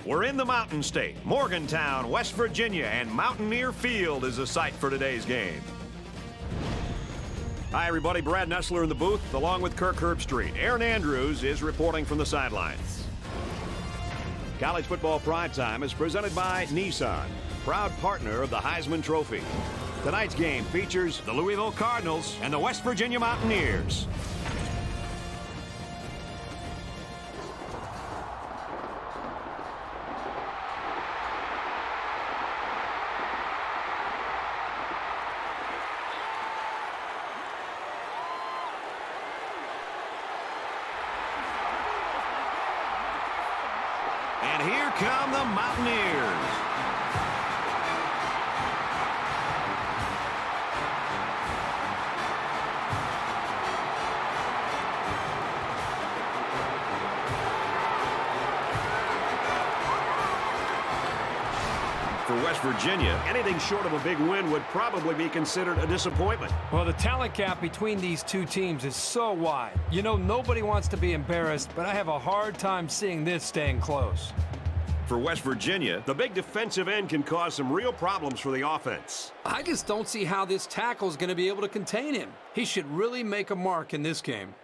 We're in the Mountain State, Morgantown, West Virginia, and Mountaineer Field is the site for today's game. Hi, everybody. Brad Nessler in the booth, along with Kirk Herbstreit. Aaron Andrews is reporting from the sidelines. College Football Primetime is presented by Nissan, proud partner of the Heisman Trophy. Tonight's game features the Louisville Cardinals and the West Virginia Mountaineers. And here come the Mountaineers. For West Virginia, anything short of a big win would probably be considered a disappointment. Well, the talent gap between these two teams is so wide. You know, nobody wants to be embarrassed, but I have a hard time seeing this staying close. For West Virginia, the big defensive end can cause some real problems for the offense. I just don't see how this tackle is going to be able to contain him. He should really make a mark in this game.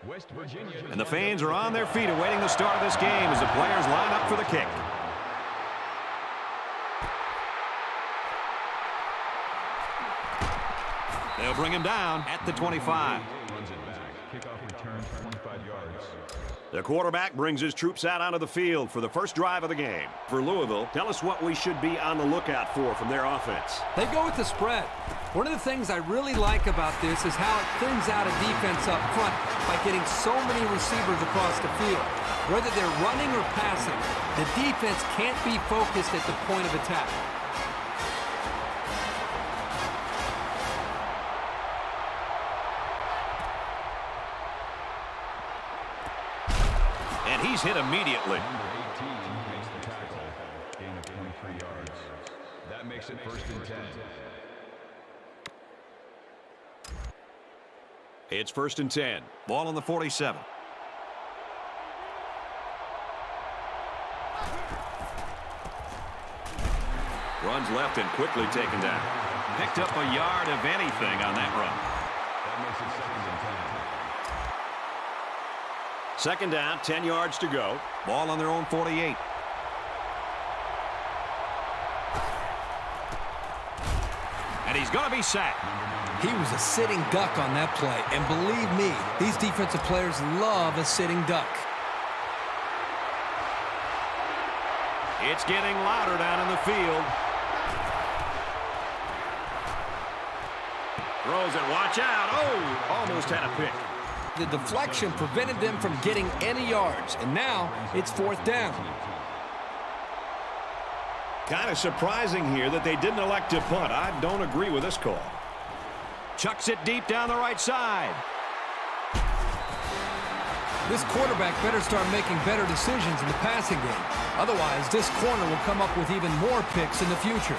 West Virginia. And the fans are on their feet awaiting the start of this game as the players line up for the kick. They'll bring him down at the 25. Runs it back. Kickoff return 25 yards. The quarterback brings his troops out onto the field for the first drive of the game. For Louisville, tell us what we should be on the lookout for from their offense. They go with the spread. One of the things I really like about this is how it thins out a defense up front by getting so many receivers across the field. Whether they're running or passing, the defense can't be focused at the point of attack. And he's hit immediately. Number 18 makes the tackle. Gain of 23 yards. That makes it 1st and 10. It's 1st and 10. Ball on the 47. Runs left and quickly taken down. Picked up a yard of anything on that run. That makes it 2nd and 10. Second down, 10 yards to go. Ball on their own 48. And he's going to be sacked. He was a sitting duck on that play, and believe me, these defensive players love a sitting duck. It's getting louder down in the field. Throws it, watch out. Oh, almost had a pick. The deflection prevented them from getting any yards, and now it's 4th down. Kind of surprising here that they didn't elect to punt. I don't agree with this call. Chucks it deep down the right side. This quarterback better start making better decisions in the passing game. Otherwise, this corner will come up with even more picks in the future.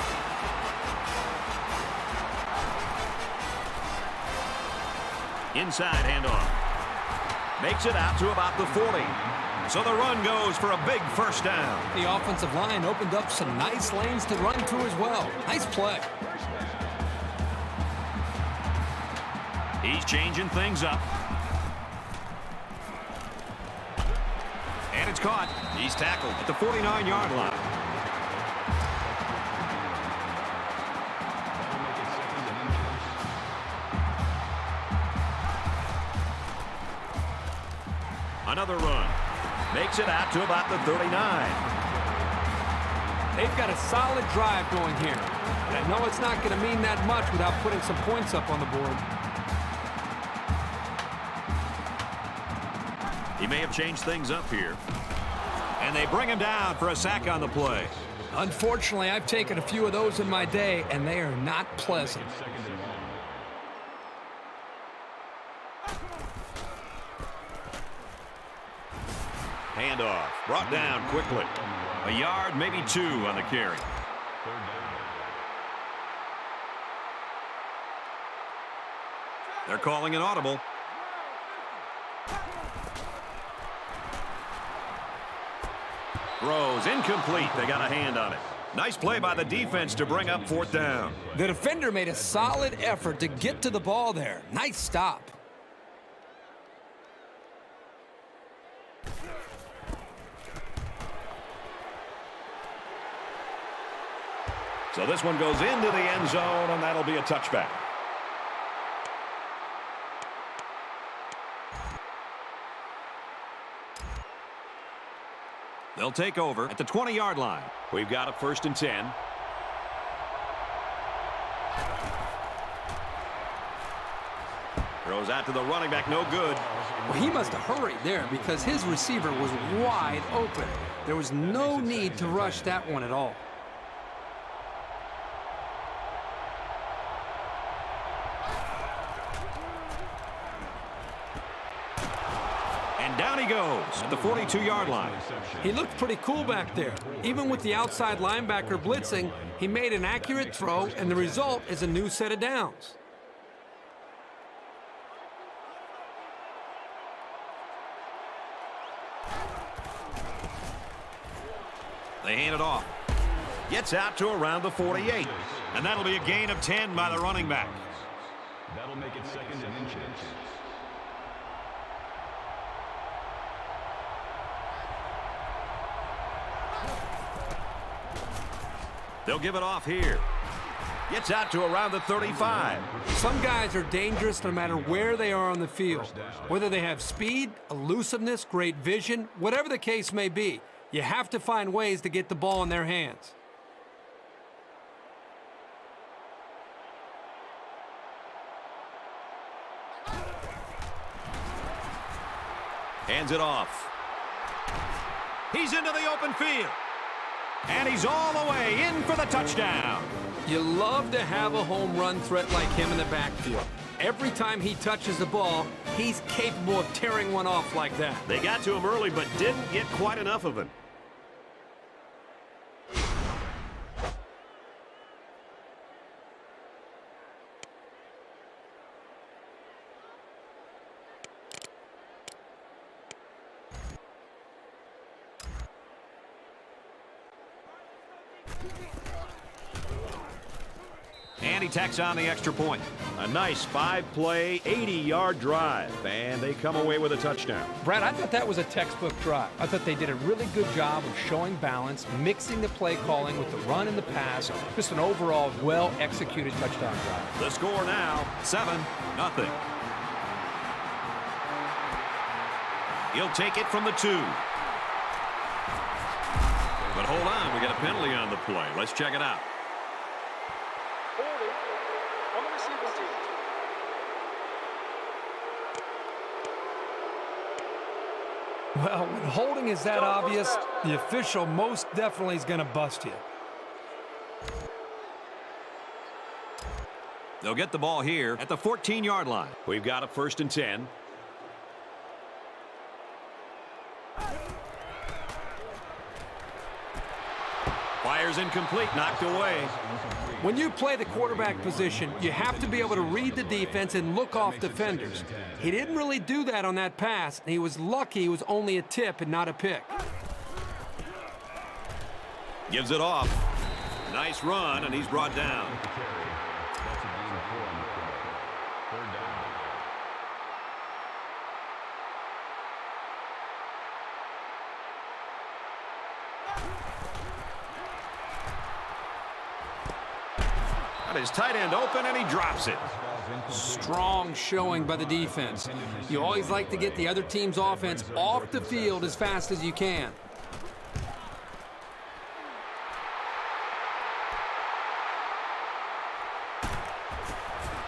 Inside handoff. Makes it out to about the 40. So the run goes for a big 1st down. The offensive line opened up some nice lanes to run through as well. Nice play. He's changing things up. And it's caught. He's tackled at the 49-yard line. Another run. Makes it out to about the 39. They've got a solid drive going here. And I know it's not going to mean that much without putting some points up on the board. He may have changed things up here. And they bring him down for a sack on the play. Unfortunately, I've taken a few of those in my day, and they are not pleasant. Handoff. Brought down quickly. A yard, maybe 2 on the carry. They're calling an audible. Throws incomplete. They got a hand on it. Nice play by the defense to bring up 4th down. The defender made a solid effort to get to the ball there. Nice stop. So this one goes into the end zone, and that'll be a touchback. They'll take over at the 20-yard line. We've got a 1st and 10. Throws out to the running back, no good. Well, he must have hurried there because his receiver was wide open. There was no need to rush that one at all. Down he goes at the 42-yard line. He looked pretty cool back there. Even with the outside linebacker blitzing, he made an accurate throw, and the result is a new set of downs. They hand it off. Gets out to around the 48. And that'll be a gain of 10 by the running back. That'll make it 2nd and inches. They'll give it off here. Gets out to around the 35. Some guys are dangerous no matter where they are on the field. Whether they have speed, elusiveness, great vision, whatever the case may be, you have to find ways to get the ball in their hands. Hands it off. He's into the open field. And he's all the way in for the touchdown. You love to have a home run threat like him in the backfield. Every time he touches the ball, he's capable of tearing one off like that. They got to him early, but didn't get quite enough of him. And he tacks on the extra point. A nice 5-play, 80-yard drive, and they come away with a touchdown. Brad, I thought that was a textbook drive. I thought they did a really good job of showing balance, mixing the play calling with the run and the pass. Just an overall well-executed touchdown drive. The score now, 7-0. He'll take it from the 2. But hold on, we got a penalty on the play. Let's check it out. Well, when holding is that obvious, the official most definitely is going to bust you. They'll get the ball here at the 14-yard line. We've got a 1st and 10. Fires incomplete, knocked away. When you play the quarterback position, you have to be able to read the defense and look off defenders. He didn't really do that on that pass, and he was lucky it was only a tip and not a pick. Gives it off. Nice run, and he's brought down. Got his tight end open, and he drops it. Strong showing by the defense. You always like to get the other team's offense off the field as fast as you can.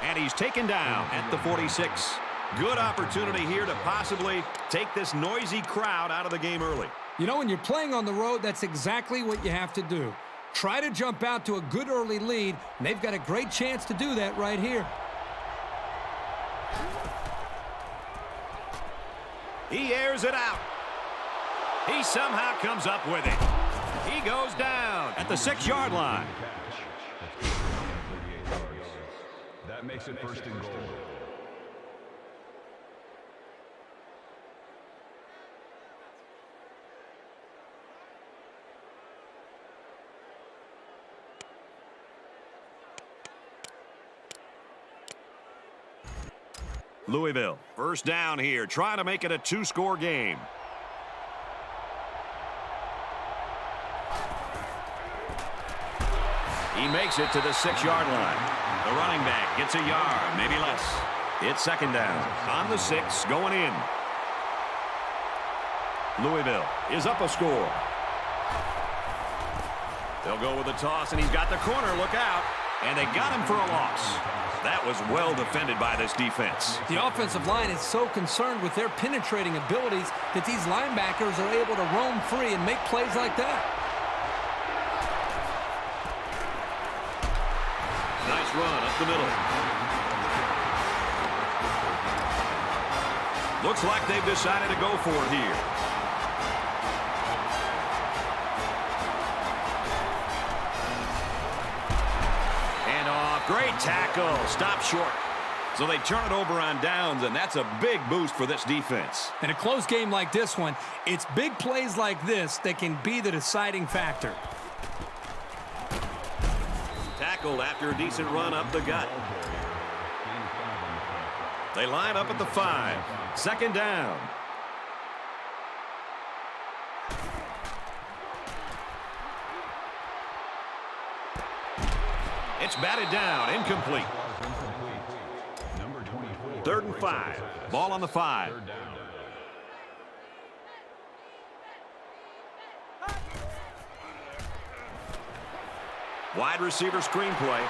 And he's taken down at the 46. Good opportunity here to possibly take this noisy crowd out of the game early. You know, when you're playing on the road, that's exactly what you have to do. Try to jump out to a good early lead, and they've got a great chance to do that right here. He airs it out. He somehow comes up with it. He goes down at the 6-yard line. That makes it 1st and goal. Louisville, first down here, trying to make it a two-score game. He makes it to the 6-yard line. The running back gets a yard, maybe less. It's second down. On the 6, going in. Louisville is up a score. They'll go with the toss, and he's got the corner. Look out. And they got him for a loss. That was well defended by this defense. The offensive line is so concerned with their penetrating abilities that these linebackers are able to roam free and make plays like that. Nice run up the middle. Looks like they've decided to go for it here. Great tackle. Stop short. So they turn it over on downs, and that's a big boost for this defense. In a close game like this one, it's big plays like this that can be the deciding factor. Tackled after a decent run up the gut. They line up at the 5. Second down. It's batted down, incomplete. 3rd and 5. Ball on the 5. Wide receiver screen play.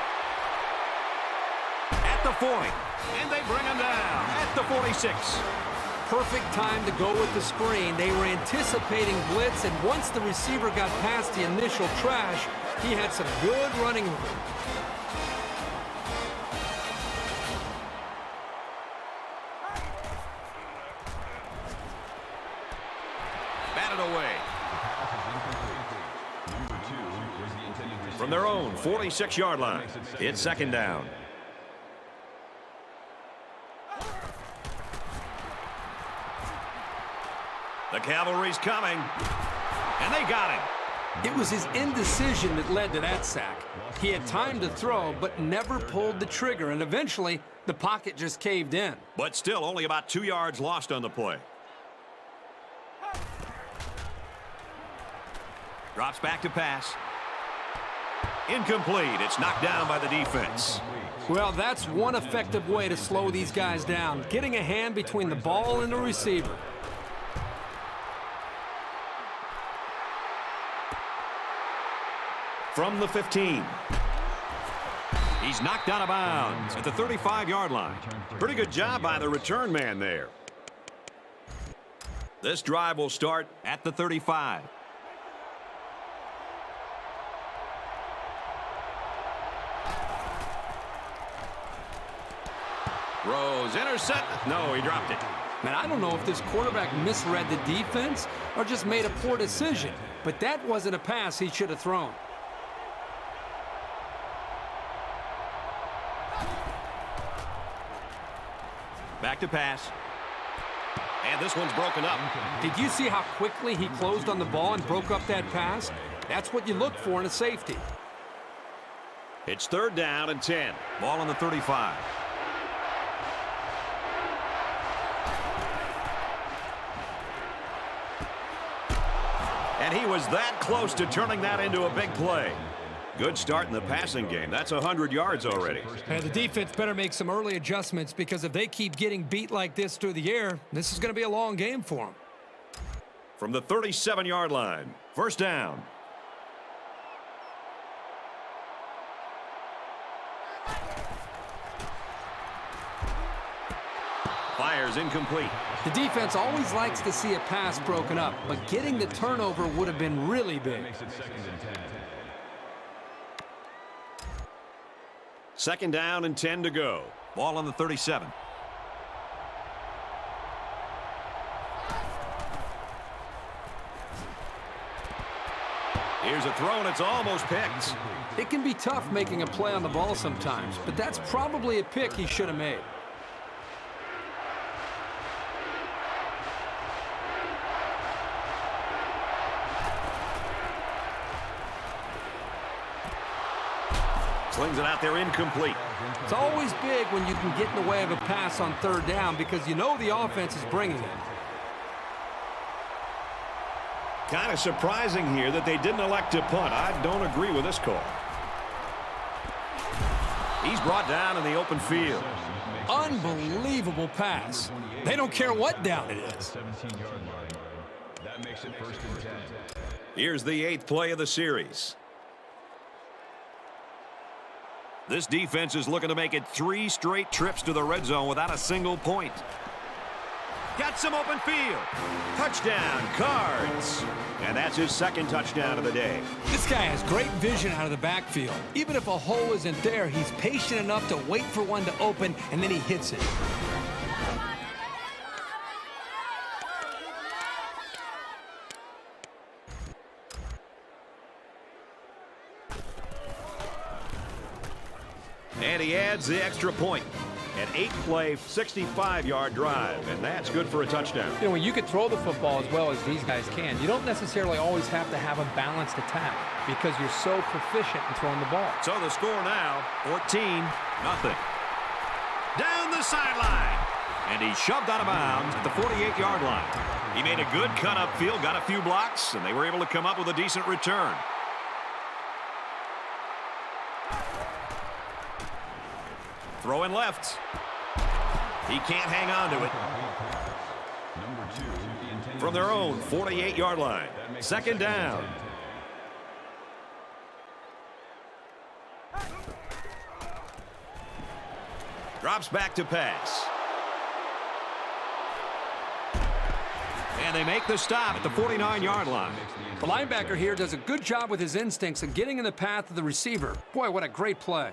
At the 40. And they bring him down at the 46. Perfect time to go with the screen. They were anticipating blitz, and once the receiver got past the initial trash, he had some good running room. Away. From their own 46-yard line, it's second down. The cavalry's coming, and they got him. It was his indecision that led to that sack. He had time to throw, but never pulled the trigger, and eventually the pocket just caved in. But still only about 2 yards lost on the play. Drops back to pass. Incomplete. It's knocked down by the defense. Well, that's one effective way to slow these guys down, getting a hand between the ball and the receiver. From the 15. He's knocked out of bounds at the 35-yard line. Pretty good job by the return man there. This drive will start at the 35. Rose, intercept. No, he dropped it. Man, I don't know if this quarterback misread the defense or just made a poor decision, but that wasn't a pass he should have thrown. Back to pass. And this one's broken up. Did you see how quickly he closed on the ball and broke up that pass? That's what you look for in a safety. It's 3rd down and 10. Ball on the 35. And he was that close to turning that into a big play. Good start in the passing game. That's 100 yards already. And the defense better make some early adjustments, because if they keep getting beat like this through the air, this is going to be a long game for them. From the 37-yard line, first down. Fires incomplete. The defense always likes to see a pass broken up, but getting the turnover would have been really big. Second down and 10 to go. Ball on the 37. Here's a throw, and it's almost picked. It can be tough making a play on the ball sometimes, but that's probably a pick he should have made. Slings it out there incomplete. It's always big when you can get in the way of a pass on third down because you know the offense is bringing it. Kind of surprising here that they didn't elect to punt. I don't agree with this call. He's brought down in the open field. Unbelievable pass. They don't care what down it is. That makes it 1st and 10. Here's the 8th play of the series. This defense is looking to make it 3 straight trips to the red zone without a single point. Got some open field. Touchdown, Cards. And that's his 2nd touchdown of the day. This guy has great vision out of the backfield. Even if a hole isn't there, he's patient enough to wait for one to open, and then he hits it. And he adds the extra point. An 8-play, 65-yard drive, and that's good for a touchdown. You know, when you can throw the football as well as these guys can, you don't necessarily always have to have a balanced attack because you're so proficient in throwing the ball. So the score now, 14-0. Down the sideline. And he shoved out of bounds at the 48-yard line. He made a good cut upfield, got a few blocks, and they were able to come up with a decent return. Throwing left. He can't hang on to it. From their own 48-yard line. 2nd down. Drops back to pass. And they make the stop at the 49-yard line. The linebacker here does a good job with his instincts and getting in the path of the receiver. Boy, what a great play.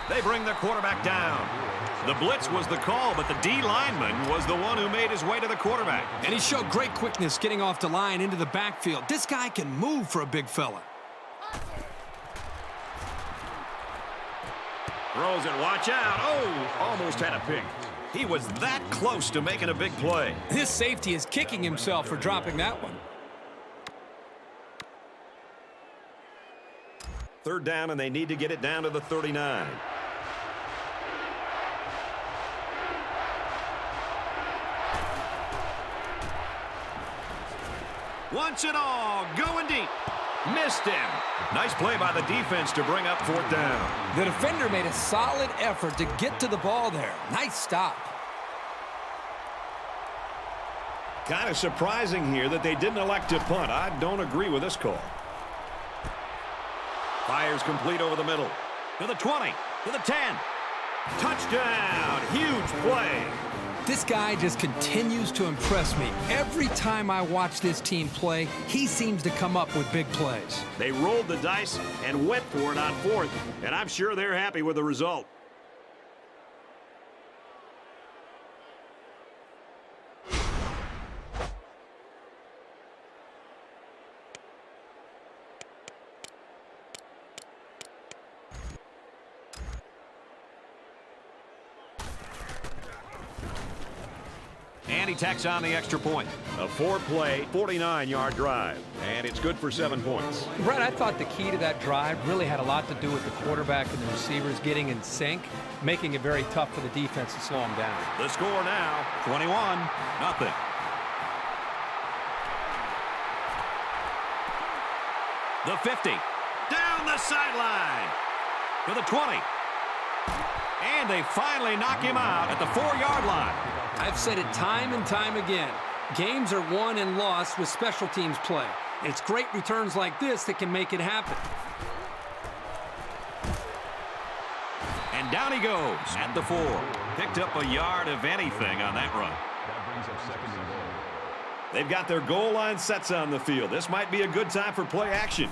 They bring the quarterback down. The blitz was the call, but the D lineman was the one who made his way to the quarterback. And he showed great quickness getting off the line into the backfield. This guy can move for a big fella. Throws it, watch out. Oh, almost had a pick. He was that close to making a big play. This safety is kicking himself for dropping that one. 3rd down, and they need to get it down to the 39. Wants it all, going deep. Missed him. Nice play by the defense to bring up 4th down. The defender made a solid effort to get to the ball there. Nice stop. Kind of surprising here that they didn't elect to punt. I don't agree with this call. Fires complete over the middle. To the 20, to the 10. Touchdown, huge play. This guy just continues to impress me. Every time I watch this team play, he seems to come up with big plays. They rolled the dice and went for it on 4th, and I'm sure they're happy with the result. And he tacks on the extra point. A 4-play, 49-yard drive. And it's good for 7 points. Brett, I thought the key to that drive really had a lot to do with the quarterback and the receivers getting in sync, making it very tough for the defense to slow them down. The score now, 21-0. The 50. Down the sideline. To the 20. And they finally knock him out at the 4-yard line. I've said it time and time again. Games are won and lost with special teams play. And it's great returns like this that can make it happen. And down he goes at the 4. Picked up a yard of anything on that run. That brings up 2nd and goal. They've got their goal line sets on the field. This might be a good time for play action.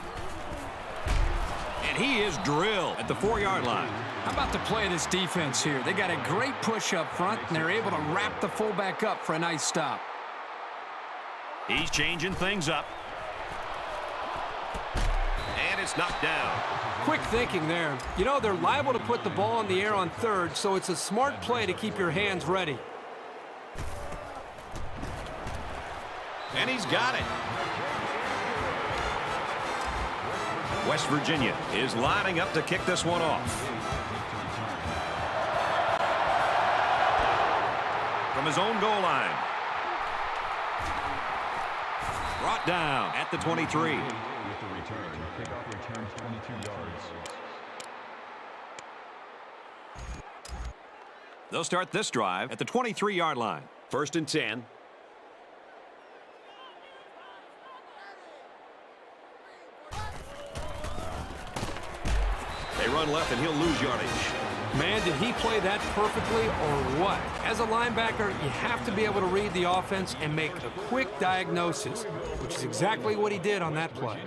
And he is drilled at the 4-yard line. How about the play of this defense here? They got a great push up front, and they're able to wrap the fullback up for a nice stop. He's changing things up. And it's knocked down. Quick thinking there. You know, they're liable to put the ball in the air on 3rd, so it's a smart play to keep your hands ready. And he's got it. West Virginia is lining up to kick this one off. From his own goal line. Brought down at the 23. With the return. Kickoff returns 22 yards. They'll start this drive at the 23-yard line. 1st and 10. They run left, and he'll lose yardage. Man, did he play that perfectly or what? As a linebacker, you have to be able to read the offense and make a quick diagnosis, which is exactly what he did on that play.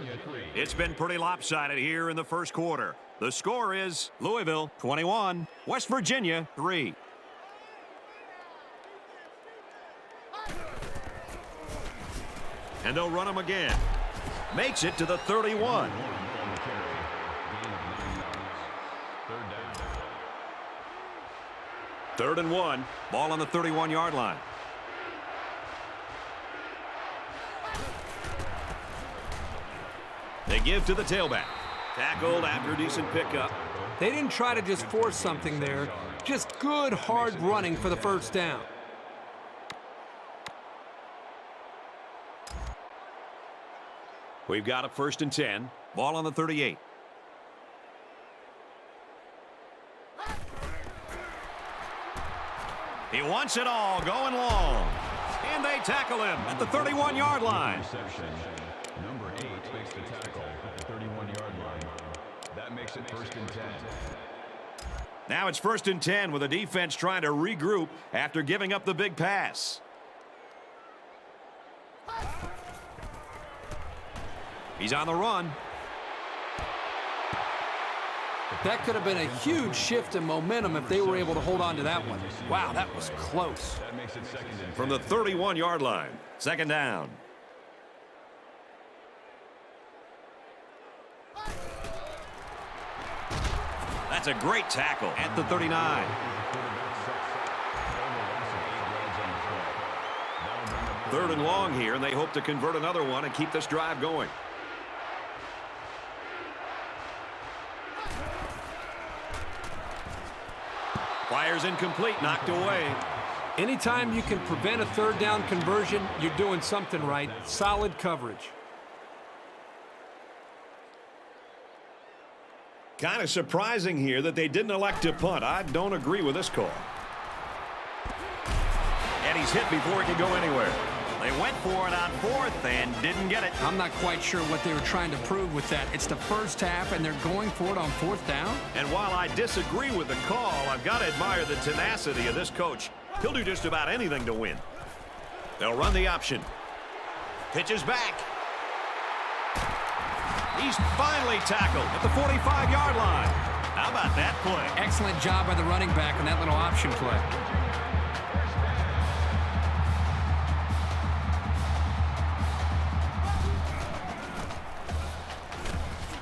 It's been pretty lopsided here in the first quarter. The score is Louisville 21, West Virginia 3. And they'll run him again. Makes it to the 31. Third and 1. Ball on the 31-yard line. They give to the tailback. Tackled after a decent pickup. They didn't try to just force something there. Just good, hard running for the first down. We've got a 1st and 10. Ball on the 38. He wants it all, going long. And they tackle him at the 31-yard line. Reception. Number 8 makes the tackle at the 31-yard line. That makes it 1st and 10. Now it's 1st and 10 with the defense trying to regroup after giving up the big pass. He's on the run. That could have been a huge shift in momentum if they were able to hold on to that one. Wow, that was close. That makes it 2nd and From the 31-yard line. 2nd down. That's a great tackle at the 39. 3rd and long here, and they hope to convert another one and keep this drive going. Fires incomplete, knocked away. Anytime you can prevent a 3rd down conversion, you're doing something right. Solid coverage. Kind of surprising here that they didn't elect to punt. I don't agree with this call. And he's hit before he could go anywhere. They went for it on 4th and didn't get it. I'm not quite sure what they were trying to prove with that. It's the first half, and they're going for it on 4th down? And while I disagree with the call, I've got to admire the tenacity of this coach. He'll do just about anything to win. They'll run the option. Pitches back. He's finally tackled at the 45-yard line. How about that play? Excellent job by the running back on that little option play.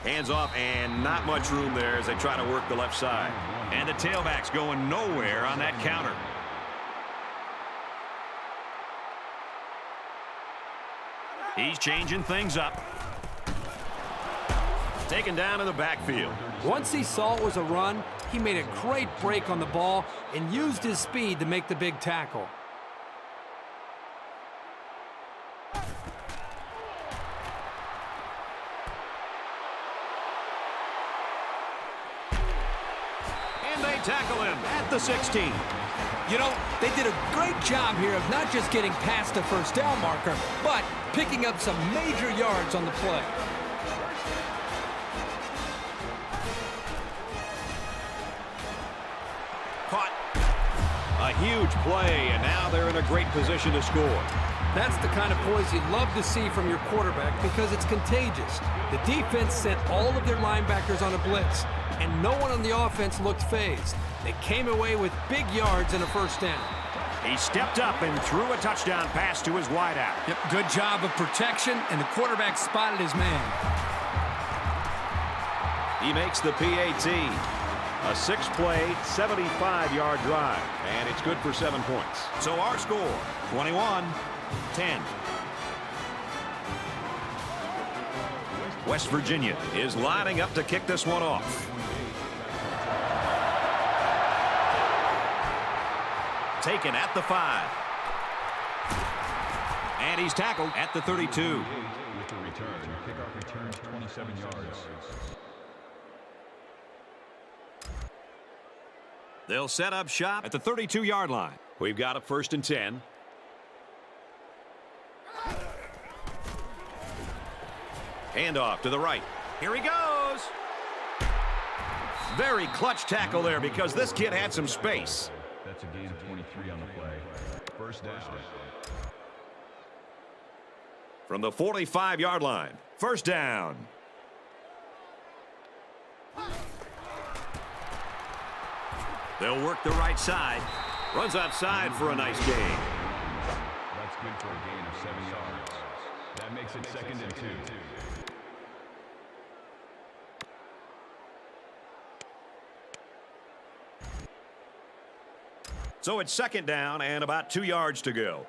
Hands off, and not much room there as they try to work the left side. And the tailback's going nowhere on that counter. He's changing things up. Taken down in the backfield. Once he saw it was a run, he made a great break on the ball and used his speed to make the big tackle. And they tackle him at the 16. You know, they did a great job here of not just getting past the first down marker, but picking up some major yards on the play. Caught. A huge play, and now they're in a great position to score. That's the kind of poise you'd love to see from your quarterback because it's contagious. The defense sent all of their linebackers on a blitz, and no one on the offense looked phased. They came away with big yards and a first down. He stepped up and threw a touchdown pass to his wideout. Yep, good job of protection, and the quarterback spotted his man. He makes the PAT. A 6-play, 75-yard drive, and it's good for 7 points. So our score, 21-10. West Virginia is lining up to kick this one off. Taken at the 5. And he's tackled at the 32. With the return, kickoff returns 27 yards. They'll set up shop at the 32-yard line. We've got a 1st and 10. Handoff to the right. Here he goes. Very clutch tackle there because this kid had some space. That's a gain of 23 on the play. First down. From the 45-yard line. First down. They'll work the right side. Runs outside for a nice gain. That's good for a gain of 7 yards. That makes it 2nd and 2. So it's 2nd down and about 2 yards to go.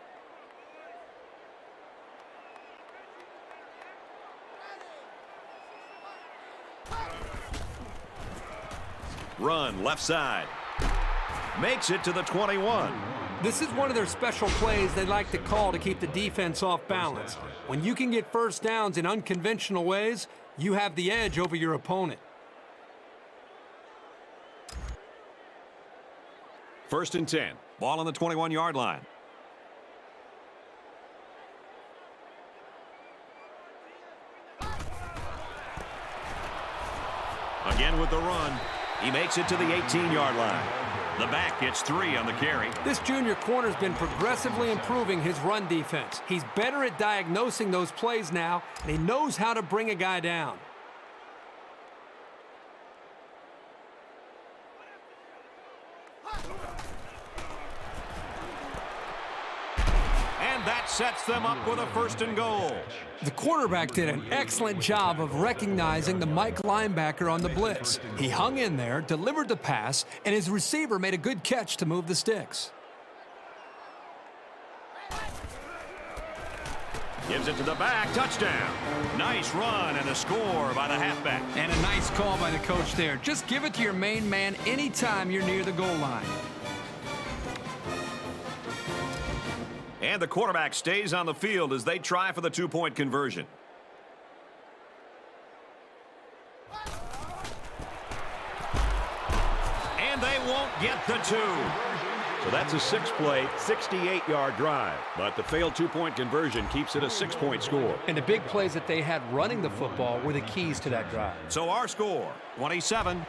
Run left side. Makes it to the 21. This is one of their special plays they like to call to keep the defense off balance. When you can get first downs in unconventional ways, you have the edge over your opponent. 1st and 10. Ball on the 21-yard line. Again with the run. He makes it to the 18-yard line. The back gets 3 on the carry. This junior corner's been progressively improving his run defense. He's better at diagnosing those plays now, and he knows how to bring a guy down. And that sets them up with a 1st and goal. The quarterback did an excellent job of recognizing the Mike linebacker on the blitz. He hung in there, delivered the pass, and his receiver made a good catch to move the sticks. Gives it to the back. Touchdown. Nice run and a score by the halfback. And a nice call by the coach there. Just give it to your main man anytime you're near the goal line. And the quarterback stays on the field as they try for the 2-point conversion. And they won't get the 2. So that's a 6-play, 68-yard drive. But the failed 2-point conversion keeps it a 6-point score. And the big plays that they had running the football were the keys to that drive. So our score, 27-10.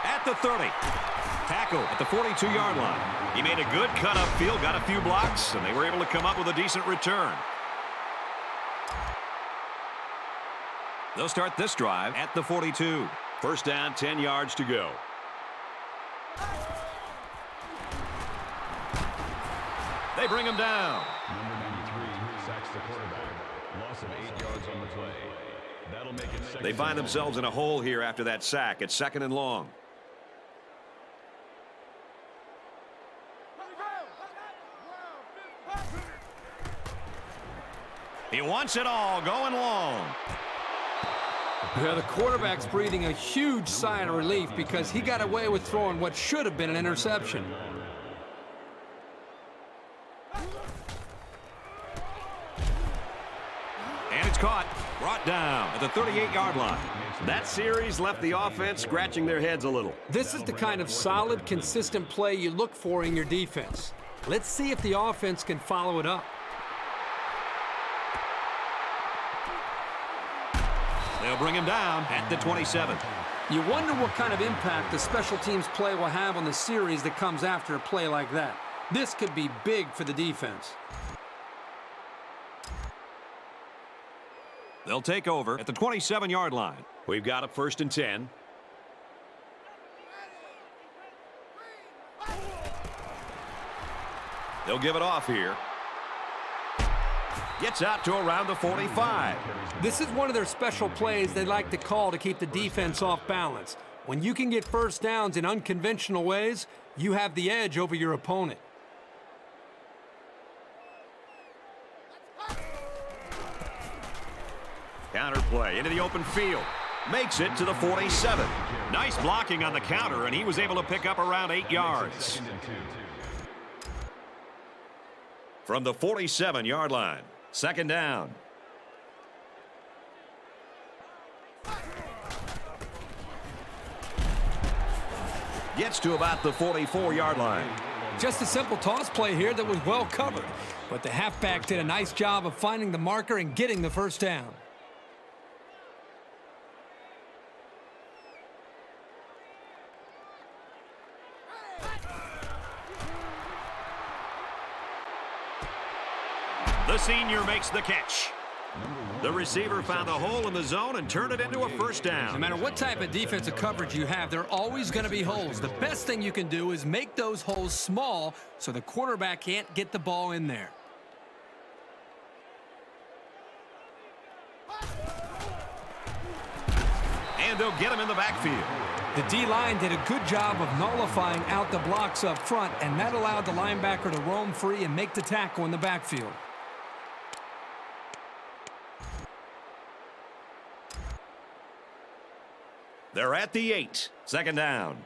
At the 30. Tackle at the 42-yard line. He made a good cut upfield, got a few blocks, and they were able to come up with a decent return. They'll start this drive at the 42. First down, 10 yards to go. They bring him down. Number 93 sacks the quarterback. Loss of 8 yards on the play. That'll make it 2nd. They find themselves in a hole here after that sack. It's 2nd and long. He wants it all, going long. Yeah, the quarterback's breathing a huge sigh of relief because he got away with throwing what should have been an interception. And it's caught, brought down at the 38-yard line. That series left the offense scratching their heads a little. This is the kind of solid, consistent play you look for in your defense. Let's see if the offense can follow it up. They'll bring him down at the 27. You wonder what kind of impact the special teams play will have on the series that comes after a play like that. This could be big for the defense. They'll take over at the 27-yard line. We've got a 1st and 10. They'll give it off here. Gets out to around the 45. This is one of their special plays they like to call to keep the defense off balance. When you can get first downs in unconventional ways, you have the edge over your opponent. Counter play into the open field. Makes it to the 47. Nice blocking on the counter, and he was able to pick up around 8 yards. From the 47-yard line, second down. Gets to about the 44-yard line. Just a simple toss play here that was well covered. But the halfback did a nice job of finding the marker and getting the first down. The senior makes the catch. The receiver found a hole in the zone and turned it into a first down. No matter what type of defensive coverage you have, there are always going to be holes. The best thing you can do is make those holes small so the quarterback can't get the ball in there. And they'll get him in the backfield. The D-line did a good job of nullifying out the blocks up front, and that allowed the linebacker to roam free and make the tackle in the backfield. They're at the 8. Second down.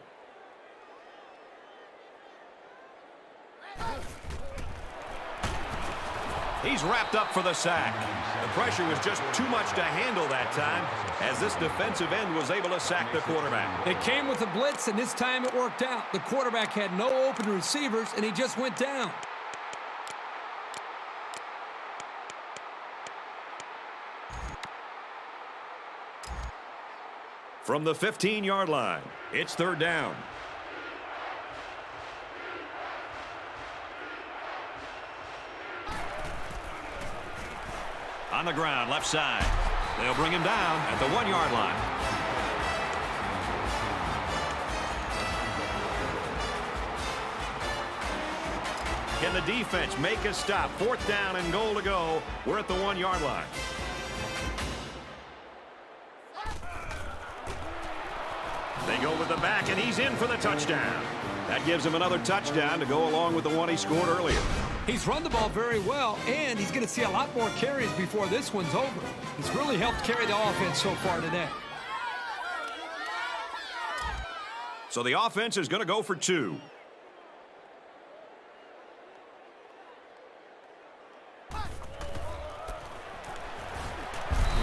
He's wrapped up for the sack. The pressure was just too much to handle that time as this defensive end was able to sack the quarterback. It came with a blitz, and this time it worked out. The quarterback had no open receivers, and he just went down. From the 15-yard line, it's third down. On the ground, left side. They'll bring him down at the 1-yard line. Can the defense make a stop? Fourth down and goal to go. We're at the 1-yard line. They go with the back, and he's in for the touchdown. That gives him another touchdown to go along with the one he scored earlier. He's run the ball very well, and he's going to see a lot more carries before this one's over. He's really helped carry the offense so far today. So the offense is going to go for 2.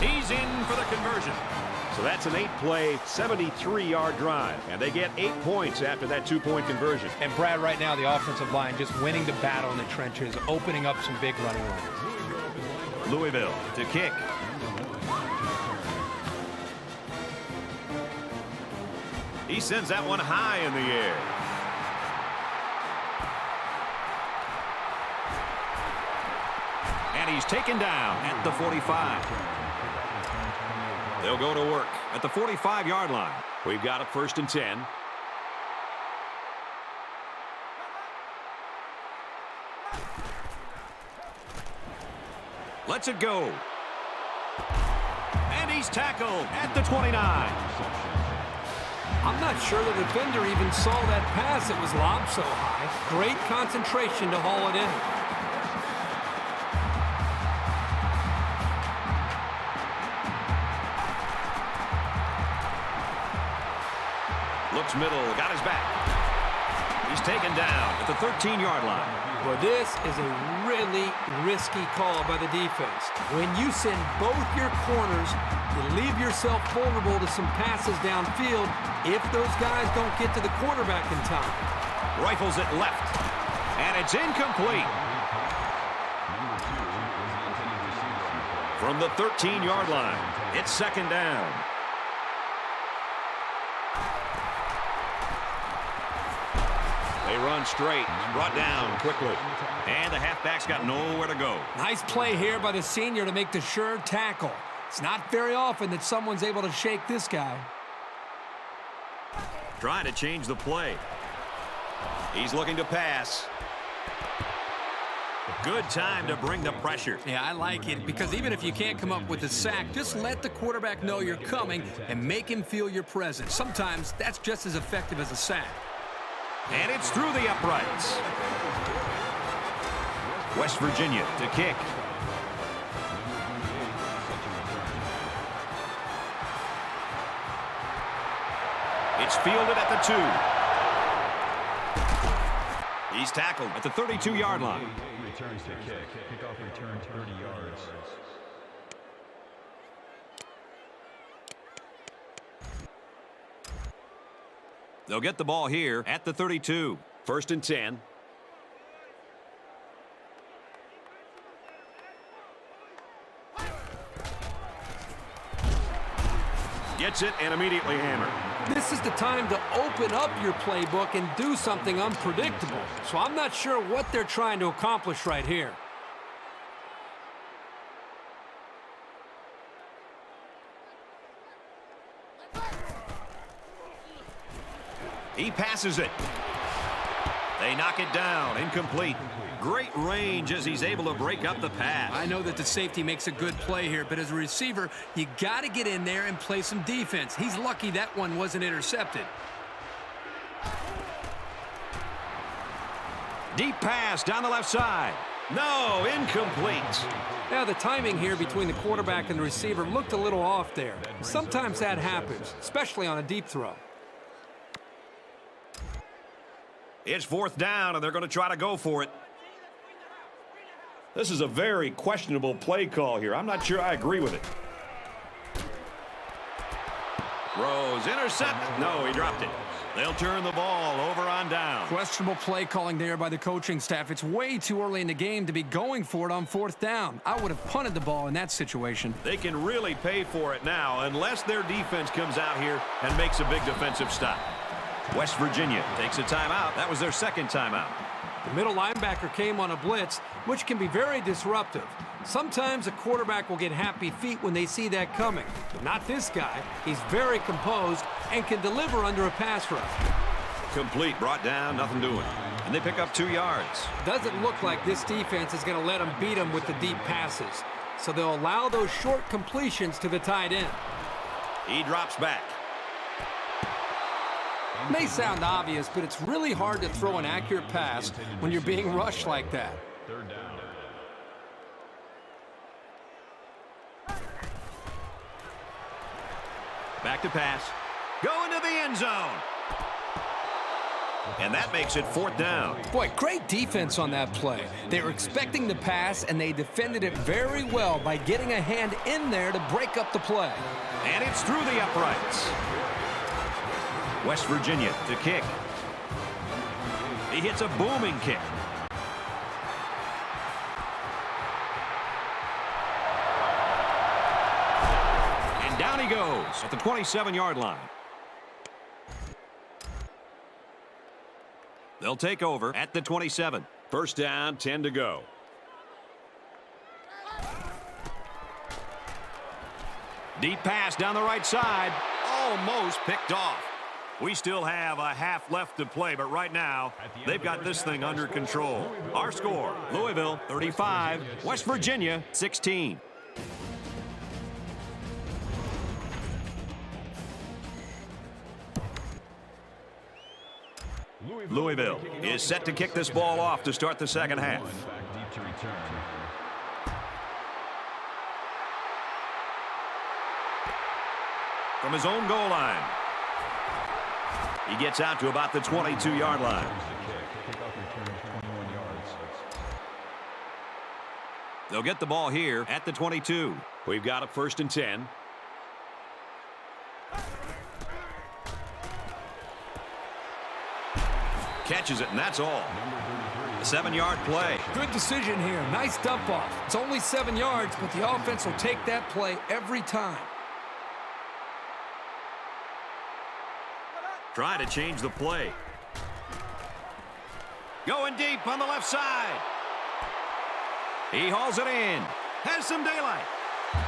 He's in for the conversion. So that's an 8-play, 73-yard drive. And they get 8 points after that 2-point conversion. And Brad, right now, the offensive line just winning the battle in the trenches, opening up some big running lanes. Louisville to kick. He sends that one high in the air. And he's taken down at the 45. They'll go to work at the 45-yard line. We've got a 1st and 10. Lets it go. And he's tackled at the 29. I'm not sure the defender even saw that pass. It was lobbed so high. Great concentration to haul it in. Looks middle, got his back. He's taken down at the 13-yard line. Well, this is a really risky call by the defense. When you send both your corners, you leave yourself vulnerable to some passes downfield if those guys don't get to the quarterback in time. Rifles it left, and it's incomplete. From the 13-yard line, it's second down. They run straight, brought down quickly, and the halfback's got nowhere to go. Nice play here by the senior to make the sure tackle. It's not very often that someone's able to shake this guy. Trying to change the play. He's looking to pass. Good time to bring the pressure. Yeah, I like it because even if you can't come up with a sack, just let the quarterback know you're coming and make him feel your presence. Sometimes that's just as effective as a sack. And it's through the uprights. West Virginia to kick. It's fielded at the 2. He's tackled at the 32-yard line. Returns the kick. Kickoff return 30 yards. They'll get the ball here at the 32. 1st and 10. Gets it and immediately hammered. This is the time to open up your playbook and do something unpredictable. So I'm not sure what they're trying to accomplish right here. He passes it. They knock it down. Incomplete. Great range as he's able to break up the pass. I know that the safety makes a good play here, but as a receiver, you got to get in there and play some defense. He's lucky that one wasn't intercepted. Deep pass down the left side. No, incomplete. Now, the timing here between the quarterback and the receiver looked a little off there. Sometimes that happens, especially on a deep throw. It's 4th down, and they're going to try to go for it. This is a very questionable play call here. I'm not sure I agree with it. Throws, intercept. No, he dropped it. They'll turn the ball over on down. Questionable play calling there by the coaching staff. It's way too early in the game to be going for it on 4th down. I would have punted the ball in that situation. They can really pay for it now unless their defense comes out here and makes a big defensive stop. West Virginia takes a timeout. That was their 2nd timeout. The middle linebacker came on a blitz, which can be very disruptive. Sometimes a quarterback will get happy feet when they see that coming. But not this guy. He's very composed and can deliver under a pass rush. Complete, brought down, nothing doing. And they pick up 2 yards. Doesn't look like this defense is going to let them beat them with the deep passes. So they'll allow those short completions to the tight end. He drops back. May sound obvious, but it's really hard to throw an accurate pass when you're being rushed like that. 3rd down. Back to pass. Go into the end zone. And that makes it 4th down. Boy, great defense on that play. They were expecting the pass, and they defended it very well by getting a hand in there to break up the play. And it's through the uprights. West Virginia to kick. He hits a booming kick. And down he goes at the 27-yard line. They'll take over at the 27. 1st down, 10 to go. Deep pass down the right side. Almost picked off. We still have a half left to play, but right now, they've got this thing under control. Our score, Louisville 35, West Virginia 16. Louisville is set to kick this ball off to start the 2nd half. Deep to return. From his own goal line. He gets out to about the 22-yard line. Kickoff return 21 yards. They'll get the ball here at the 22. We've got a 1st and 10. Catches it, and that's all. A 7-yard play. Good decision here. Nice dump off. It's only 7 yards, but the offense will take that play every time. Try to change the play. Going deep on the left side. He hauls it in. Has some daylight.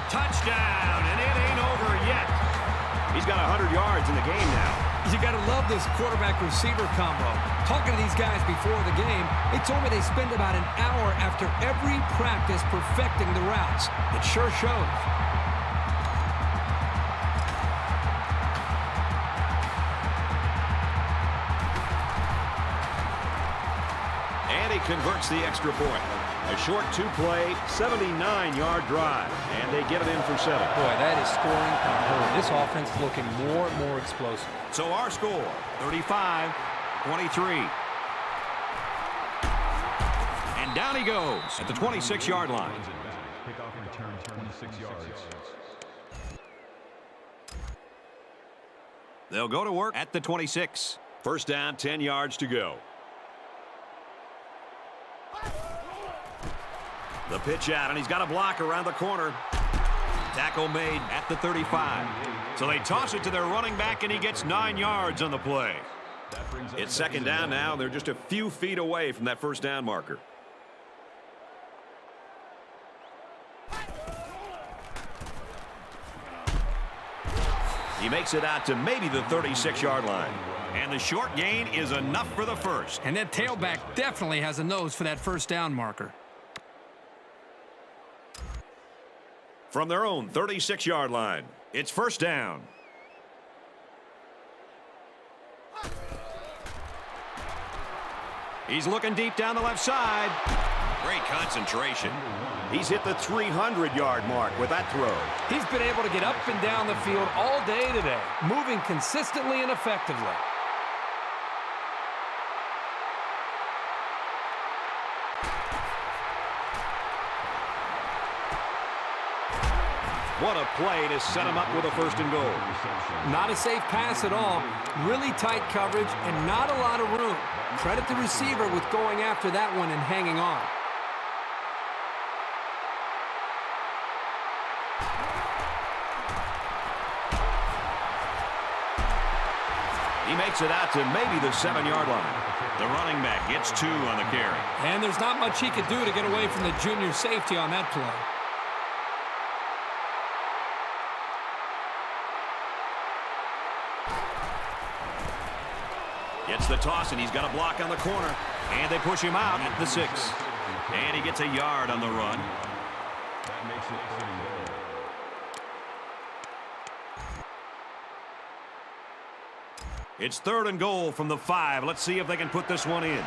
Touchdown, and it ain't over yet. He's got 100 yards in the game now. You got to love this quarterback-receiver combo. Talking to these guys before the game, they told me they spend about an hour after every practice perfecting the routes. It sure shows. And he converts the extra point. A short two-play, 79-yard drive. And they get it in for 7. Boy, that is scoring on a hurry. This offense is looking more and more explosive. So our score, 35-23. And down he goes at the 26-yard line. Kickoff return 26 yards. They'll go to work at the 26. First down, 10 yards to go. The pitch out, and he's got a block around the corner. Tackle made at the 35. So they toss it to their running back, and he gets 9 yards on the play. It's second down now. They're just a few feet away from that first down marker. He makes it out to maybe the 36-yard line. And the short gain is enough for the first. And that tailback definitely has a nose for that first down marker. From their own 36-yard line, it's first down. He's looking deep down the left side. Great concentration. He's hit the 300-yard mark with that throw. He's been able to get up and down the field all day today, moving consistently and effectively. What a play to set him up with a first and goal. Not a safe pass at all. Really tight coverage and not a lot of room. Credit the receiver with going after that one and hanging on. He makes it out to maybe the 7-yard line. The running back gets 2 on the carry. And there's not much he could do to get away from the junior safety on that play. Gets the toss, and he's got a block on the corner. And they push him out at the 6. And he gets a yard on the run. That makes it 30 yards. It's 3rd and goal from the 5. Let's see if they can put this one in.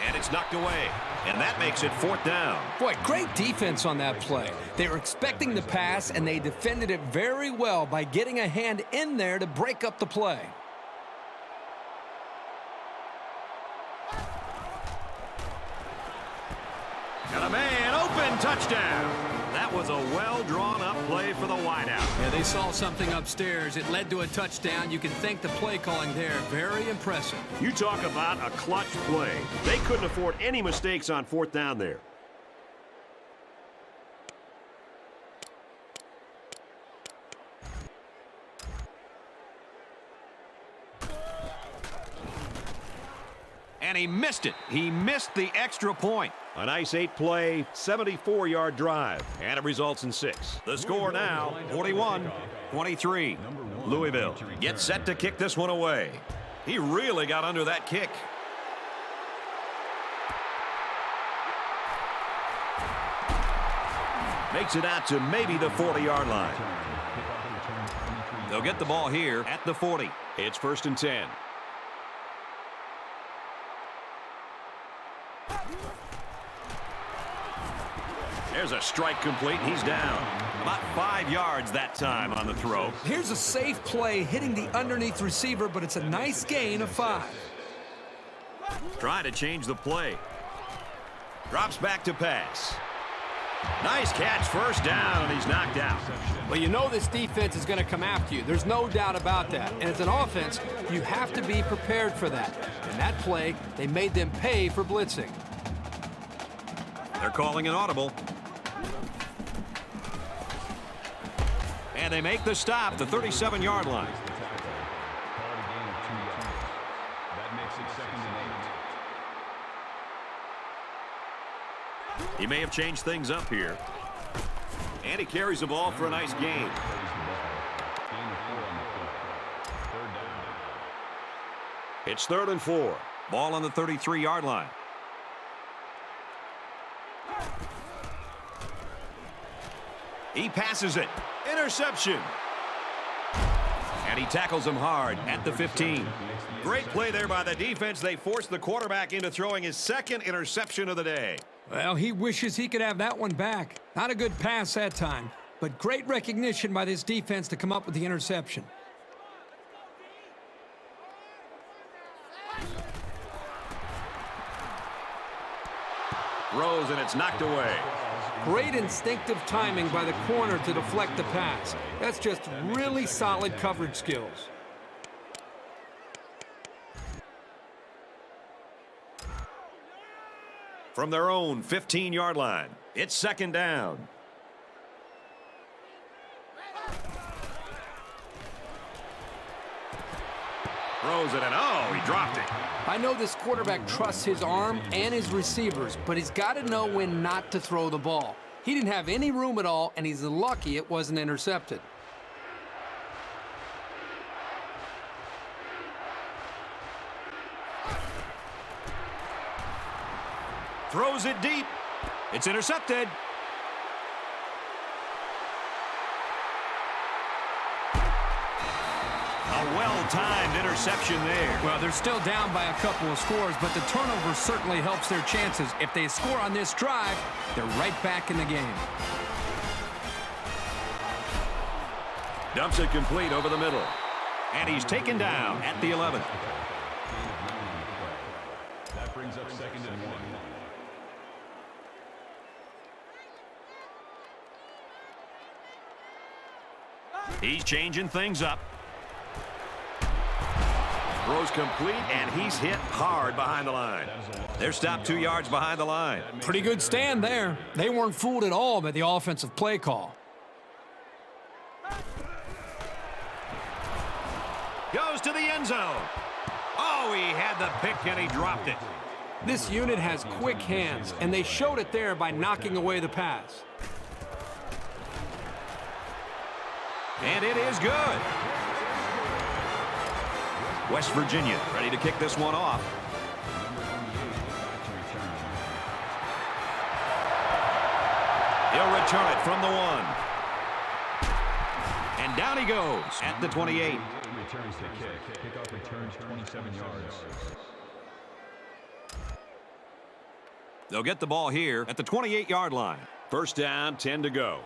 And it's knocked away. And that makes it 4th down. Boy, great defense on that play. They were expecting the pass, and they defended it very well by getting a hand in there to break up the play. Got a man open, touchdown. That was a well-drawn-up play for the wideout. Yeah, they saw something upstairs. It led to a touchdown. You can thank the play calling there. Very impressive. You talk about a clutch play. They couldn't afford any mistakes on 4th down there. And he missed it. He missed the extra point. A nice 8-play, 74-yard drive. And it results in 6. The score now, 41-23. Louisville gets set to kick this one away. He really got under that kick. Makes it out to maybe the 40-yard line. They'll get the ball here at the 40. It's 1st and 10. There's a strike complete, and he's down. About 5 yards that time on the throw. Here's a safe play hitting the underneath receiver, but it's a nice gain of 5. Trying to change the play. Drops back to pass. Nice catch, first down, and he's knocked out. Well, you know this defense is going to come after you. There's no doubt about that. And as an offense, you have to be prepared for that. In that play, they made them pay for blitzing. They're calling an audible. And they make the stop, the 37-yard line. That makes it 2nd and 8. He may have changed things up here. And he carries the ball for a nice gain. It's 3rd and 4. Ball on the 33-yard line. He passes it. Interception. And he tackles him hard at the 15. Great play there by the defense. They forced the quarterback into throwing his second interception of the day. Well, he wishes he could have that one back. Not a good pass that time, but great recognition by this defense to come up with the interception. Throws, and it's knocked away. Great instinctive timing by the corner to deflect the pass. That's just really solid coverage skills. From their own 15-yard line, it's second down. Throws it, and oh, he dropped it. I know this quarterback trusts his arm and his receivers, but he's got to know when not to throw the ball. He didn't have any room at all, and he's lucky it wasn't intercepted. Throws it deep. It's intercepted. A well-timed interception there. Well, they're still down by a couple of scores, but the turnover certainly helps their chances. If they score on this drive, they're right back in the game. Dumps it complete over the middle. And he's taken down at the 11th. That brings up second and 1. He's changing things up. Throws complete, and he's hit hard behind the line. They're stopped 2 yards behind the line. Pretty good stand there. They weren't fooled at all by the offensive play call. Goes to the end zone. Oh, he had the pick, and he dropped it. This unit has quick hands, and they showed it there by knocking away the pass. And it is good. West Virginia ready to kick this one off. He'll return it from the 1. And down he goes at the 28. Returns the kick. Kickoff returns 27 yards. They'll get the ball here at the 28-yard line. First down, 10 to go.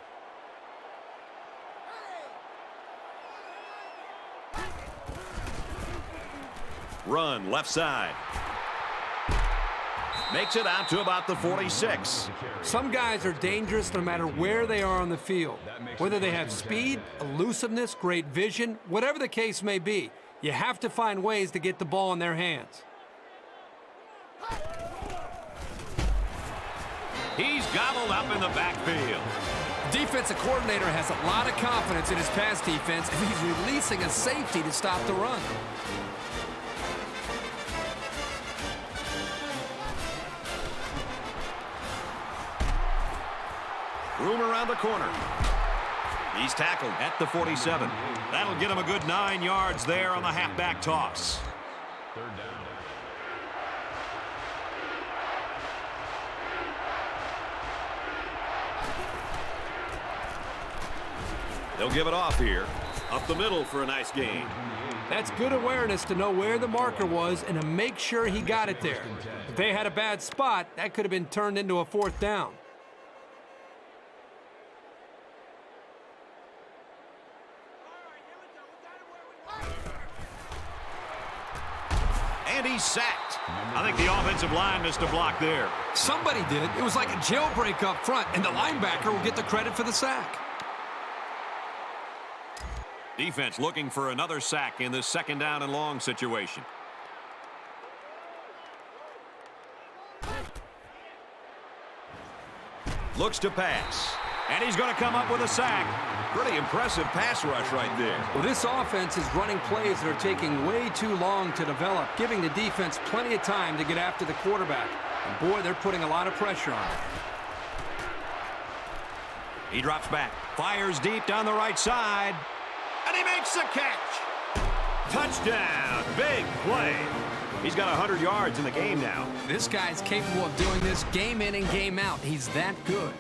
Run left side. Makes it out to about the 46. Some guys are dangerous no matter where they are on the field. Whether they have speed, elusiveness, great vision, whatever the case may be, you have to find ways to get the ball in their hands. He's gobbled up in the backfield. Defensive coordinator has a lot of confidence in his pass defense, and he's releasing a safety to stop the run. Room around the corner. He's tackled at the 47. That'll get him a good 9 yards there on the halfback toss. Third down. They'll give it off here. Up the middle for a nice gain. That's good awareness to know where the marker was and to make sure he got it there. If they had a bad spot, that could have been turned into a 4th down. And he's sacked. I think the offensive line missed a block there. Somebody did. It was like a jailbreak up front, and the linebacker will get the credit for the sack. Defense looking for another sack in this second down and long situation. Looks to pass. And he's going to come up with a sack. Pretty impressive pass rush right there. Well, this offense is running plays that are taking way too long to develop, giving the defense plenty of time to get after the quarterback. And boy, they're putting a lot of pressure on him. He drops back, fires deep down the right side, and he makes the catch. Touchdown, big play. He's got 100 yards in the game now. This guy's capable of doing this game in and game out. He's that good.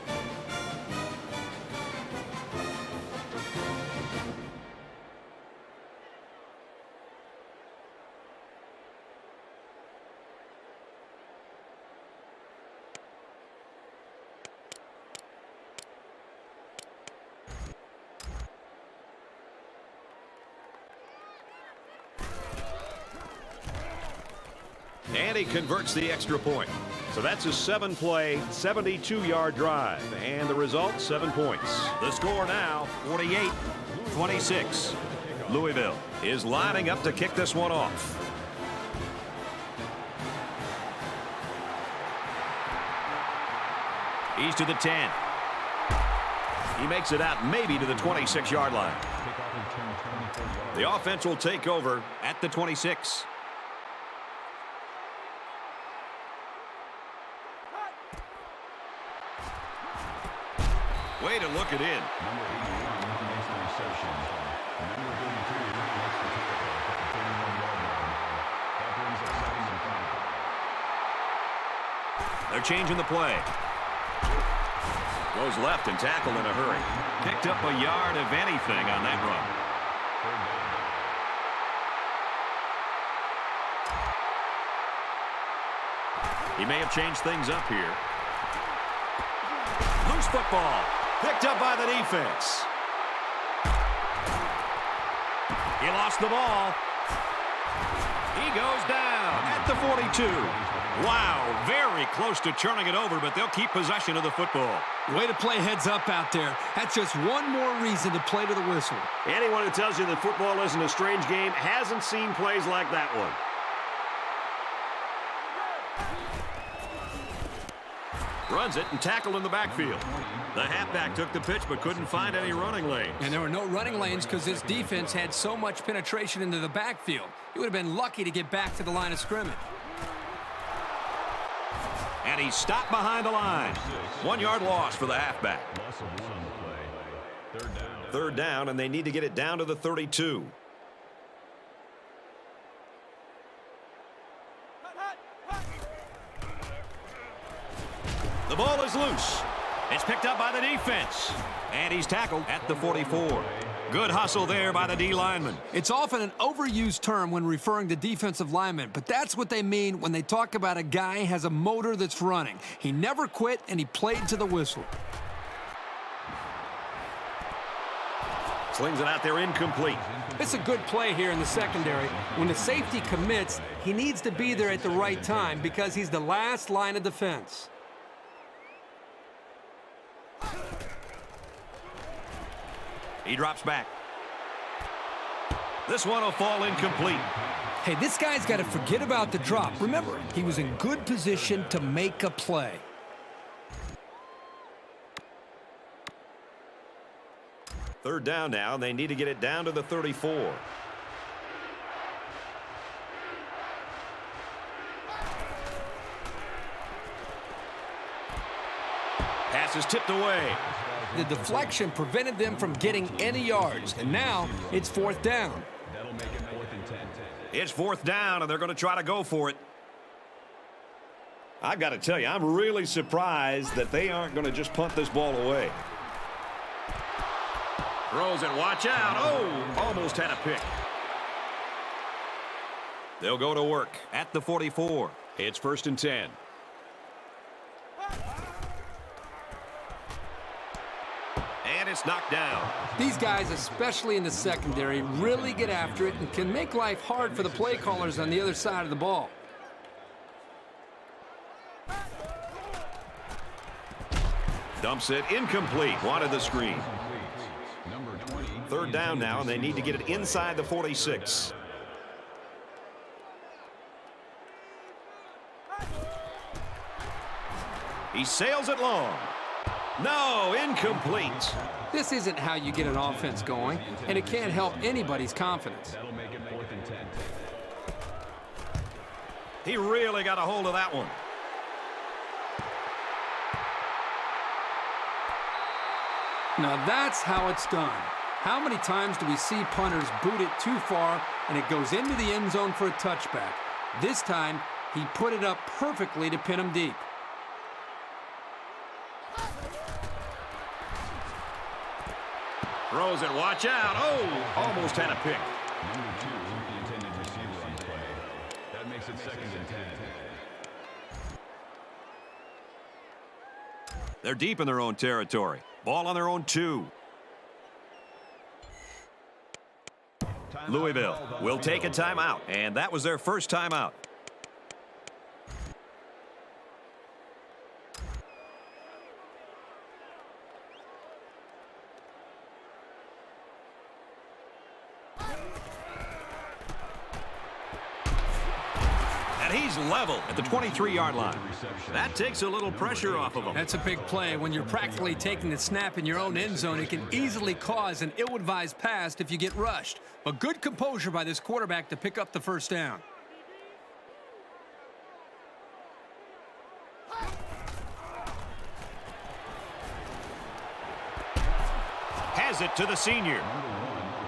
And he converts the extra point. So that's a 7-play, 72-yard drive. And the result, 7 points. The score now, 48-26. Louisville is lining up to kick this one off. He's to the 10. He makes it out maybe to the 26-yard line. The offense will take over at the 26. Way to look it in. Number 81 makes the reception. Number 32 makes the tackle at the 31-yard line. That brings up 2nd and 5. They're changing the play. Goes left and tackled in a hurry. Picked up a yard of anything on that run. He may have changed things up here. Loose football. Picked up by the defense. He lost the ball. He goes down at the 42. Wow, very close to turning it over, but they'll keep possession of the football. Way to play heads up out there. That's just one more reason to play to the whistle. Anyone who tells you that football isn't a strange game hasn't seen plays like that one. Runs it and tackled in the backfield. The halfback took the pitch but couldn't find any running lanes. And there were no running lanes because this defense had so much penetration into the backfield. He would have been lucky to get back to the line of scrimmage. And he stopped behind the line. 1-yard loss for the halfback. Loss of 1 on the play. Third down, and they need to get it down to the 32. The ball is loose. It's picked up by the defense. And he's tackled at the 44. Good hustle there by the D lineman. It's often an overused term when referring to defensive linemen, but that's what they mean when they talk about a guy has a motor that's running. He never quit, and he played to the whistle. Slings it out there incomplete. It's a good play here in the secondary. When the safety commits, he needs to be there at the right time because he's the last line of defense. He drops back. This one will fall incomplete. Hey, this guy's got to forget about the drop. Remember, he was in good position to make a play. Third down now. They need to get it down to the 34. Pass is tipped away. The deflection prevented them from getting any yards, and now it's 4th down. That'll make it 4th and 10. It's 4th down, and they're going to try to go for it. I've got to tell you, I'm really surprised that they aren't going to just punt this ball away. Throws it, watch out. Oh, almost had a pick. They'll go to work at the 44. It's 1st and 10. And it's knocked down. These guys, especially in the secondary, really get after it and can make life hard for the play callers on the other side of the ball. Dumps it incomplete. Wanted the screen. Number 20. 3rd down now, and they need to get it inside the 46. He sails it long. No, incomplete. This isn't how you get an offense going, and it can't help anybody's confidence. That'll make it 4th and 10. He really got a hold of that one. Now that's how it's done. How many times do we see punters boot it too far and it goes into the end zone for a touchback? This time, he put it up perfectly to pin him deep. Throws it, watch out. Oh, almost had a pick. Number 2, the intended receiver on play. That makes it 2nd and 10. They're deep in their own territory. Ball on their own 2. Louisville will take a timeout, and that was their first timeout. And he's level at the 23-yard line. That takes a little pressure off of him. That's a big play. When you're practically taking the snap in your own end zone, it can easily cause an ill-advised pass if you get rushed. But good composure by this quarterback to pick up the first down. Has it to the senior.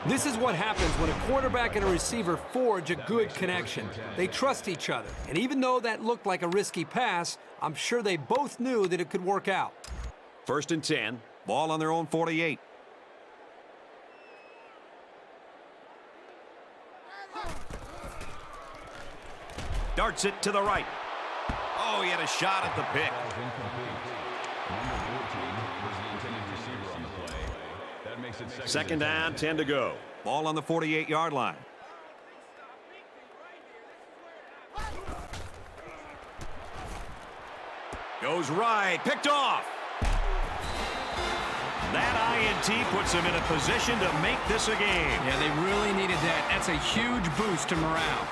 This is what happens when a quarterback and a receiver forge a good connection. They trust each other. And even though that looked like a risky pass, I'm sure they both knew that it could work out. 1st and 10. Ball on their own 48. Darts it to the right. Oh, he had a shot at the pick. Second down, 10 to go. Ball on the 48-yard line. Goes right, picked off. That INT puts them in a position to make this a game. Yeah, they really needed that. That's a huge boost to morale.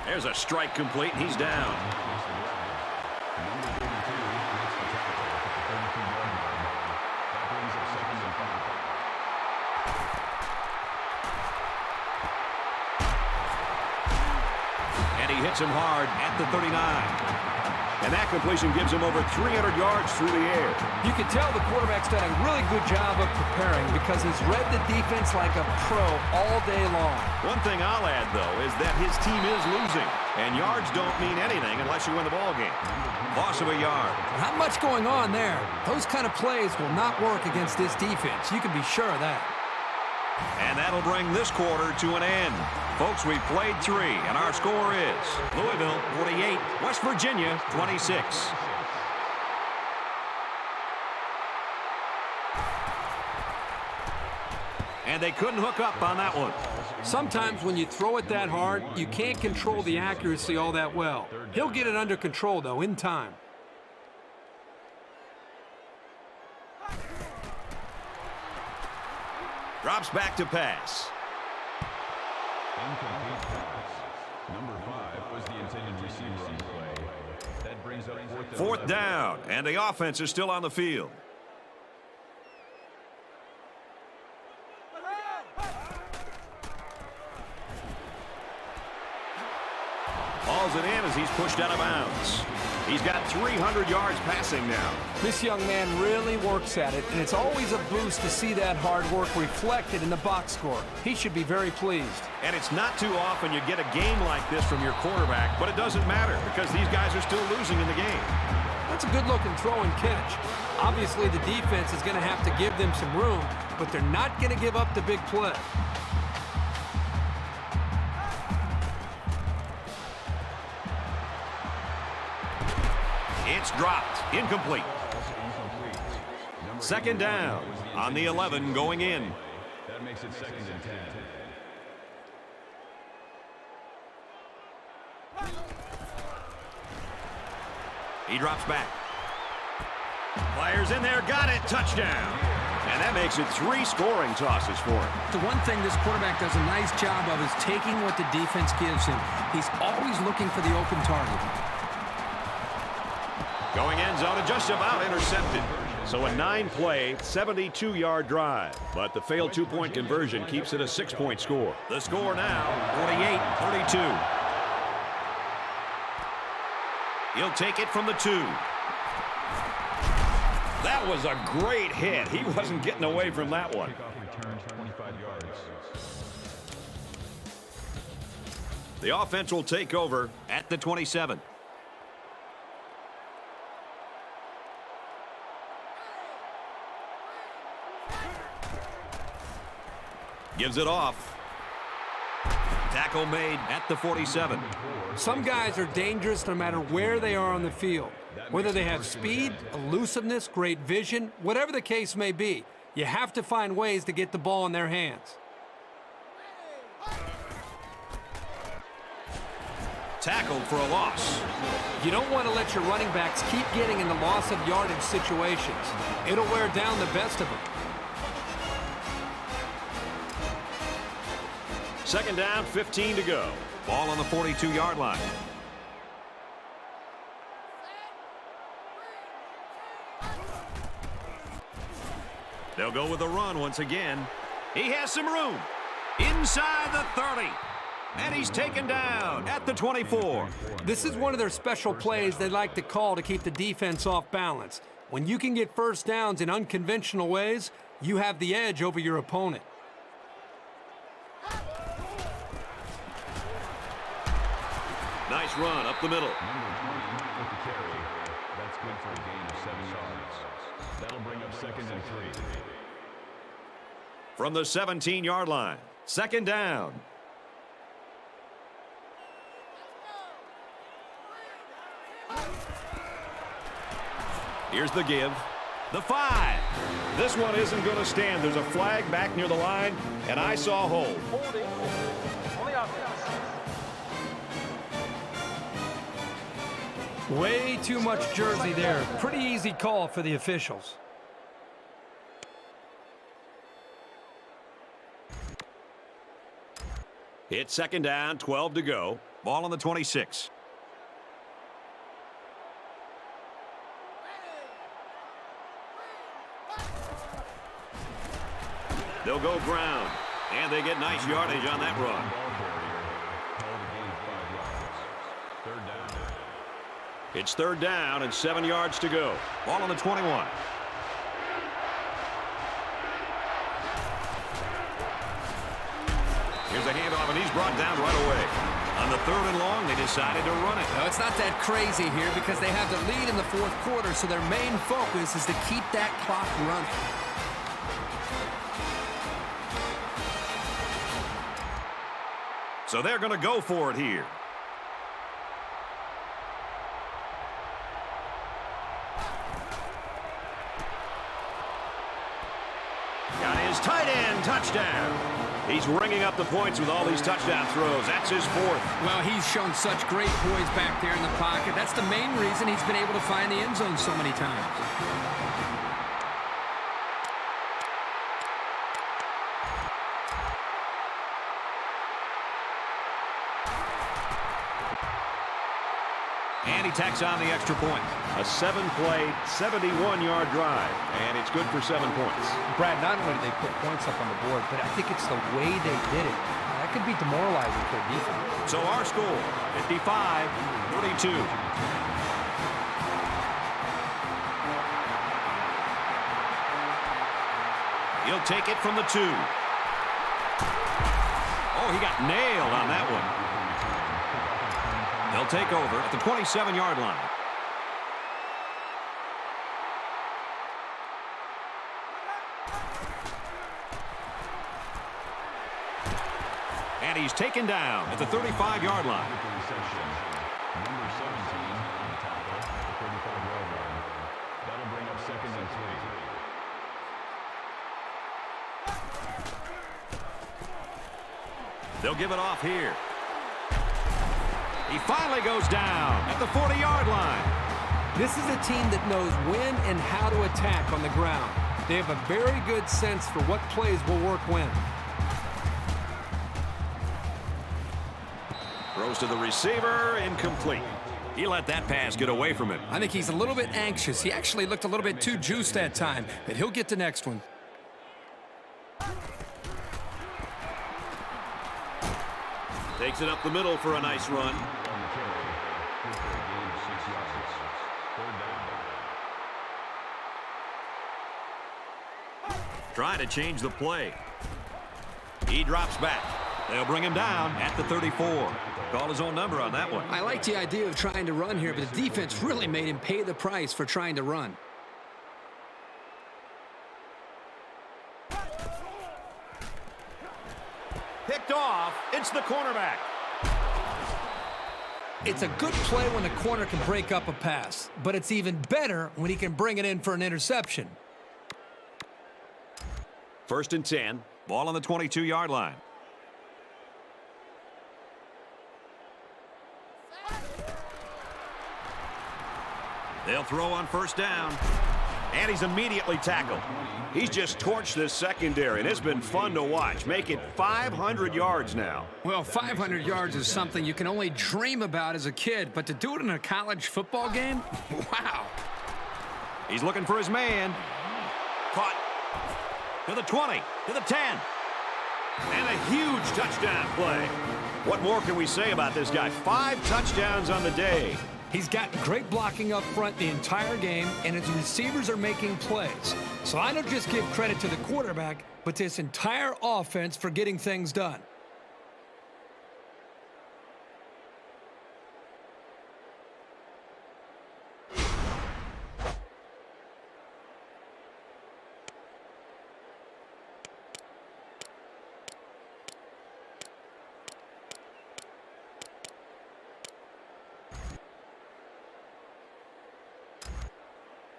There's a strike complete, and he's down. And he hits him hard at the 39. And that completion gives him over 300 yards through the air. You can tell the quarterback's done a really good job of preparing because he's read the defense like a pro all day long. One thing I'll add, though, is that his team is losing. And yards don't mean anything unless you win the ball game. Loss of a yard. Not much going on there. Those kind of plays will not work against this defense. You can be sure of that. And that'll bring this quarter to an end. Folks, we played 3, and our score is Louisville 48, West Virginia 26. And they couldn't hook up on that one. Sometimes when you throw it that hard, you can't control the accuracy all that well. He'll get it under control, though, in time. Drops back to pass. Incomplete pass. Number 5 was the intended receiver on the play. That brings up 4th down, and the offense is still on the field. Hauls it in as he's pushed out of bounds. He's got 300 yards passing now. This young man really works at it, and it's always a boost to see that hard work reflected in the box score. He should be very pleased. And it's not too often you get a game like this from your quarterback, but it doesn't matter because these guys are still losing in the game. That's a good-looking throw and catch. Obviously, the defense is going to have to give them some room, but they're not going to give up the big play. It's dropped. Incomplete. 2nd down on the 11 going in. That makes it 2nd and 10. He drops back. Players in there, got it, touchdown. And that makes it 3 scoring tosses for him. The one thing this quarterback does a nice job of is taking what the defense gives him. He's always looking for the open target. Going end zone and just about intercepted. So a 9-play, 72-yard drive. But the failed 2-point conversion keeps it a 6-point score. The score now, 48-32. He'll take it from the 2. That was a great hit. He wasn't getting away from that one. Return 25 yards. The offense will take over at the 27. Gives it off. Tackle made at the 47. Some guys are dangerous no matter where they are on the field. Whether they have speed, elusiveness, great vision, whatever the case may be, you have to find ways to get the ball in their hands. tackled for a loss. You don't want to let your running backs keep getting in the loss of yardage situations. It'll wear down the best of them. Second down, 15 to go. Ball on the 42-yard line. They'll go with a run once again. He has some room. Inside the 30. And he's taken down at the 24. This is one of their special plays they like to call to keep the defense off balance. When you can get first downs in unconventional ways, you have the edge over your opponent. Nice run up the middle. Number 20 with the carry. That's good for a gain of 7 yards. That'll bring up 2nd and 3. From the 17-yard line. Second down. Here's the give. The 5. This one isn't going to stand. There's a flag back near the line, and I saw hold. Way too much jersey there. Pretty easy call for the officials. It's second down, 12 to go. Ball on the 26. They'll go ground, and they get nice yardage on that run. It's third down and 7 yards to go. Ball on the 21. Here's a handoff, and he's brought down right away. On the 3rd and long, they decided to run it. No, it's not that crazy here because they have the lead in the 4th quarter, so their main focus is to keep that clock running. So they're going to go for it here. Got his tight end touchdown. He's ringing up the points with all these touchdown throws. That's his 4th. Well, he's shown such great poise back there in the pocket. That's the main reason he's been able to find the end zone so many times. And he tacks on the extra point. A 7-play, 71-yard drive. And it's good for 7 points. Brad, not only did they put points up on the board, but I think it's the way they did it. That could be demoralizing for a defense. So our score, 55-32. He'll take it from the 2. Oh, he got nailed on that one. They'll take over at the 27-yard line. And he's taken down at the 35-yard line. Number 17 on the tackle at the 35-yard line. That'll bring up 2nd and 3. They'll give it off here. He finally goes down at the 40-yard line. This is a team that knows when and how to attack on the ground. They have a very good sense for what plays will work when. Throws to the receiver, incomplete. He let that pass get away from him. I think he's a little bit anxious. He actually looked a little bit too juiced that time, but he'll get the next one. Takes it up the middle for a nice run. Trying to change the play. He drops back. They'll bring him down at the 34. Call his own number on that one. I like the idea of trying to run here, but the defense really made him pay the price for trying to run. Picked off. It's the cornerback. It's a good play when the corner can break up a pass, but it's even better when he can bring it in for an interception. First and 10. Ball on the 22-yard line. They'll throw on first down. And he's immediately tackled. He's just torched this secondary, and it's been fun to watch. Make it 500 yards now. Well, 500 yards is something you can only dream about as a kid, but to do it in a college football game, wow. He's looking for his man. Caught. To the 20, to the 10. And a huge touchdown play. What more can we say about this guy? 5 touchdowns on the day. He's got great blocking up front the entire game, and his receivers are making plays. So I don't just give credit to the quarterback, but to this entire offense for getting things done.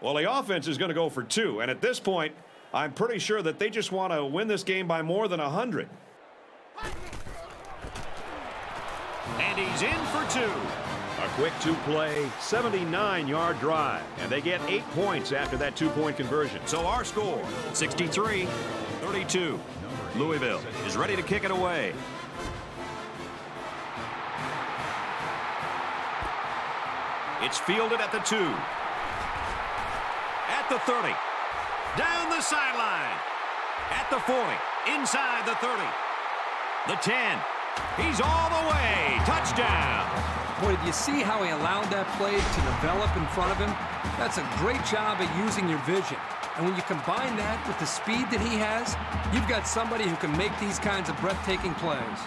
Well, the offense is going to go for 2, and at this point, I'm pretty sure that they just want to win this game by more than 100. And he's in for 2. A quick 2-play, 79-yard drive, and they get 8 points after that 2-point conversion. So our score, 63-32. Louisville is ready to kick it away. It's fielded at the 2. At the 30. Down the sideline. At the 40. Inside the 30. The 10. He's all the way. Touchdown. Boy, did you see how he allowed that play to develop in front of him? That's a great job of using your vision. And when you combine that with the speed that he has, you've got somebody who can make these kinds of breathtaking plays.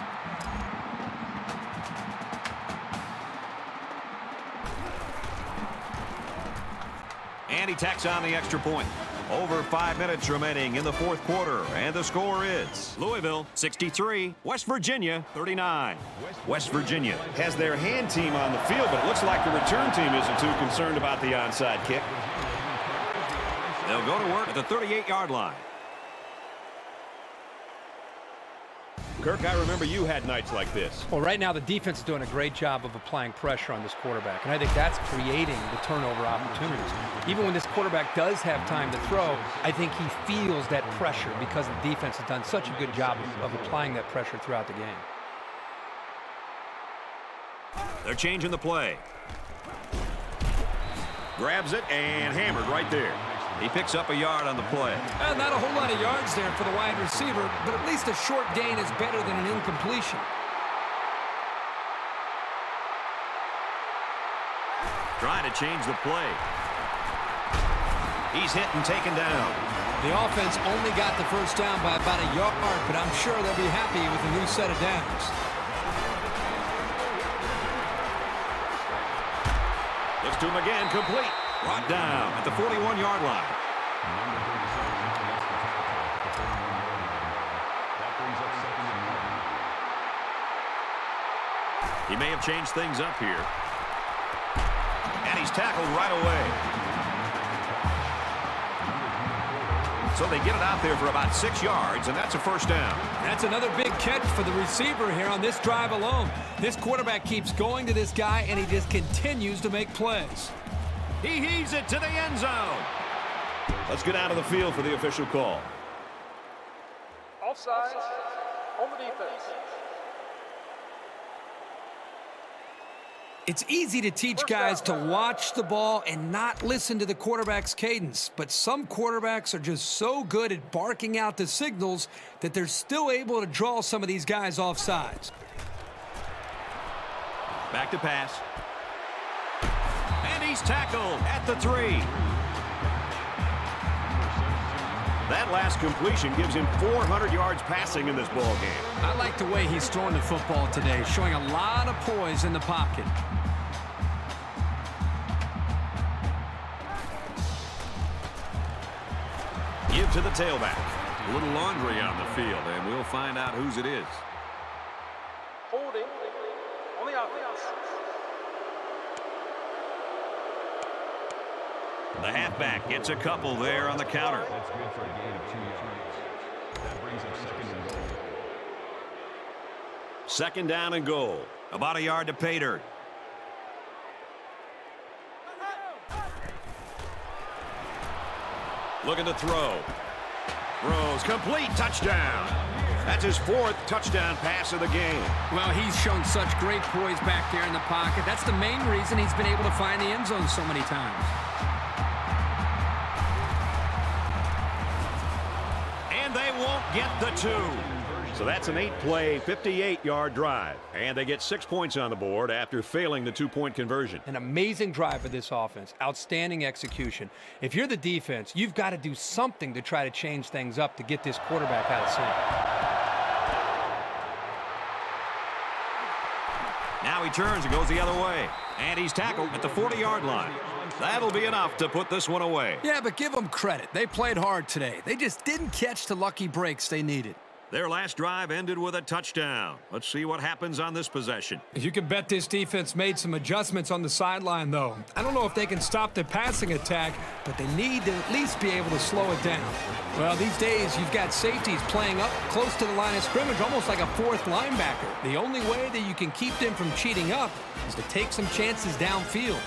And he tacks on the extra point. Over 5 minutes remaining in the fourth quarter, and the score is Louisville 63, West Virginia 39. West Virginia has their hand team on the field, but it looks like the return team isn't too concerned about the onside kick. They'll go to work at the 38-yard line. Kirk, I remember you had nights like this. Well, right now the defense is doing a great job of applying pressure on this quarterback, and I think that's creating the turnover opportunities. Even when this quarterback does have time to throw, I think he feels that pressure because the defense has done such a good job of applying that pressure throughout the game. They're changing the play. Grabs it and hammered right there. He picks up a yard on the play. Not a whole lot of yards there for the wide receiver, but at least a short gain is better than an incompletion. Trying to change the play. He's hit and taken down. The offense only got the first down by about a yard, but I'm sure they'll be happy with a new set of downs. Looks to him again, complete. Brought down at the 41-yard line. He may have changed things up here. And he's tackled right away. So they get it out there for about 6 yards, and that's a first down. That's another big catch for the receiver here on this drive alone. This quarterback keeps going to this guy, and he just continues to make plays. He heaves it to the end zone. Let's get out of the field for the official call. Offside on the defense. It's easy to teach guys to watch the ball and not listen to the quarterback's cadence, but some quarterbacks are just so good at barking out the signals that they're still able to draw some of these guys off sides. Back to pass. And he's tackled at the 3. That last completion gives him 400 yards passing in this ball game. I like the way he's throwing the football today, showing a lot of poise in the pocket. Give to the tailback. A little laundry on the field, and we'll find out whose it is. Holding on the offense. The halfback gets a couple there on the counter. That's good for a gain of 2 yards. That brings up second and goal. Second down and goal. About a yard to pay dirt. Looking to throw. Throws, complete, touchdown. That's his 4th touchdown pass of the game. Well, he's shown such great poise back there in the pocket. That's the main reason he's been able to find the end zone so many times. And they won't get the 2. So that's an 8-play, 58-yard drive. And they get 6 points on the board after failing the 2-point conversion. An amazing drive for this offense. Outstanding execution. If you're the defense, you've got to do something to try to change things up to get this quarterback out of sync. Now he turns and goes the other way. And he's tackled at the 40-yard line. That'll be enough to put this one away. Yeah, but give them credit. They played hard today. They just didn't catch the lucky breaks they needed. Their last drive ended with a touchdown. Let's see what happens on this possession. You can bet this defense made some adjustments on the sideline, though. I don't know if they can stop the passing attack, but they need to at least be able to slow it down. Well, these days, you've got safeties playing up close to the line of scrimmage, almost like a 4th linebacker. The only way that you can keep them from cheating up is to take some chances downfield.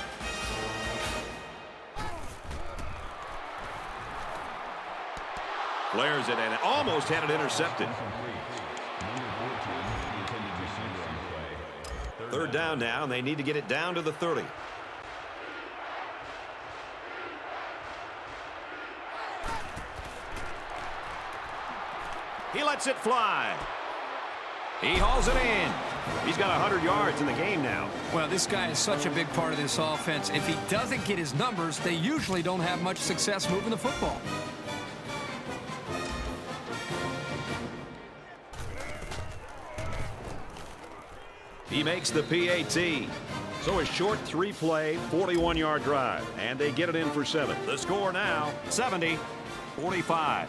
Flares it and almost had it intercepted. 3rd down now, and they need to get it down to the 30. He lets it fly. He hauls it in. He's got 100 yards in the game now. Well, this guy is such a big part of this offense. If he doesn't get his numbers, they usually don't have much success moving the football. He makes the PAT. So a short 3-play, 41-yard drive. And they get it in for 7. The score now, 70-45.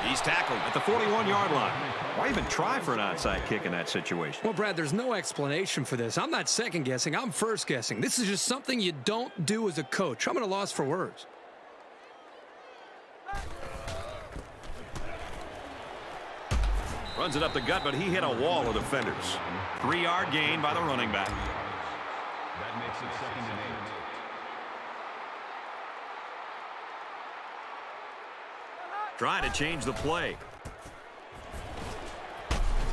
He's tackled at the 41-yard line. Why even try for an onside kick in that situation? Well, Brad, there's no explanation for this. I'm not second-guessing. I'm first-guessing. This is just something you don't do as a coach. I'm at a loss for words. Runs it up the gut, but he hit a wall of defenders. 3-yard gain by the running back. That makes it 2nd and 8. Trying to change the play.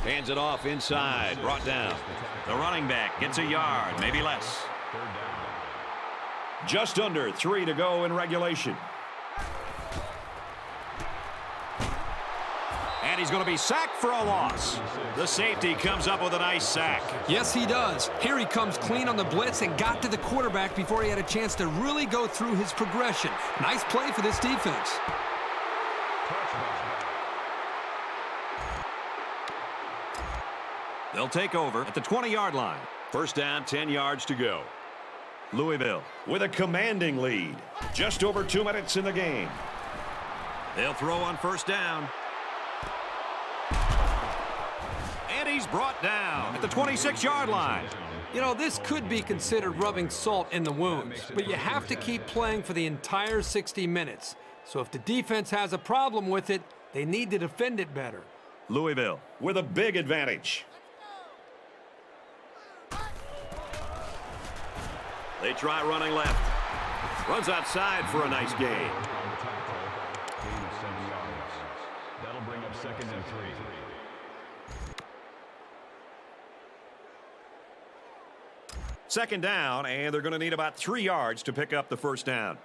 Hands it off inside. Brought down. The running back gets a yard, maybe less. 3rd down. Just under 3 to go in regulation. And he's going to be sacked for a loss. The safety comes up with a nice sack. Yes, he does. Here he comes clean on the blitz and got to the quarterback before he had a chance to really go through his progression. Nice play for this defense. They'll take over at the 20-yard line. 1st down, 10 yards to go. Louisville with a commanding lead. Just over 2 minutes in the game. They'll throw on 1st down. And he's brought down at the 26-yard line. You know, this could be considered rubbing salt in the wounds, but you have to keep playing for the entire 60 minutes. So if the defense has a problem with it, they need to defend it better. Louisville with a big advantage. They try running left. Runs outside for a nice gain. Gain of 7 yards. That'll bring up 2nd and 3. Second down, and they're going to need about 3 yards to pick up the 1st down.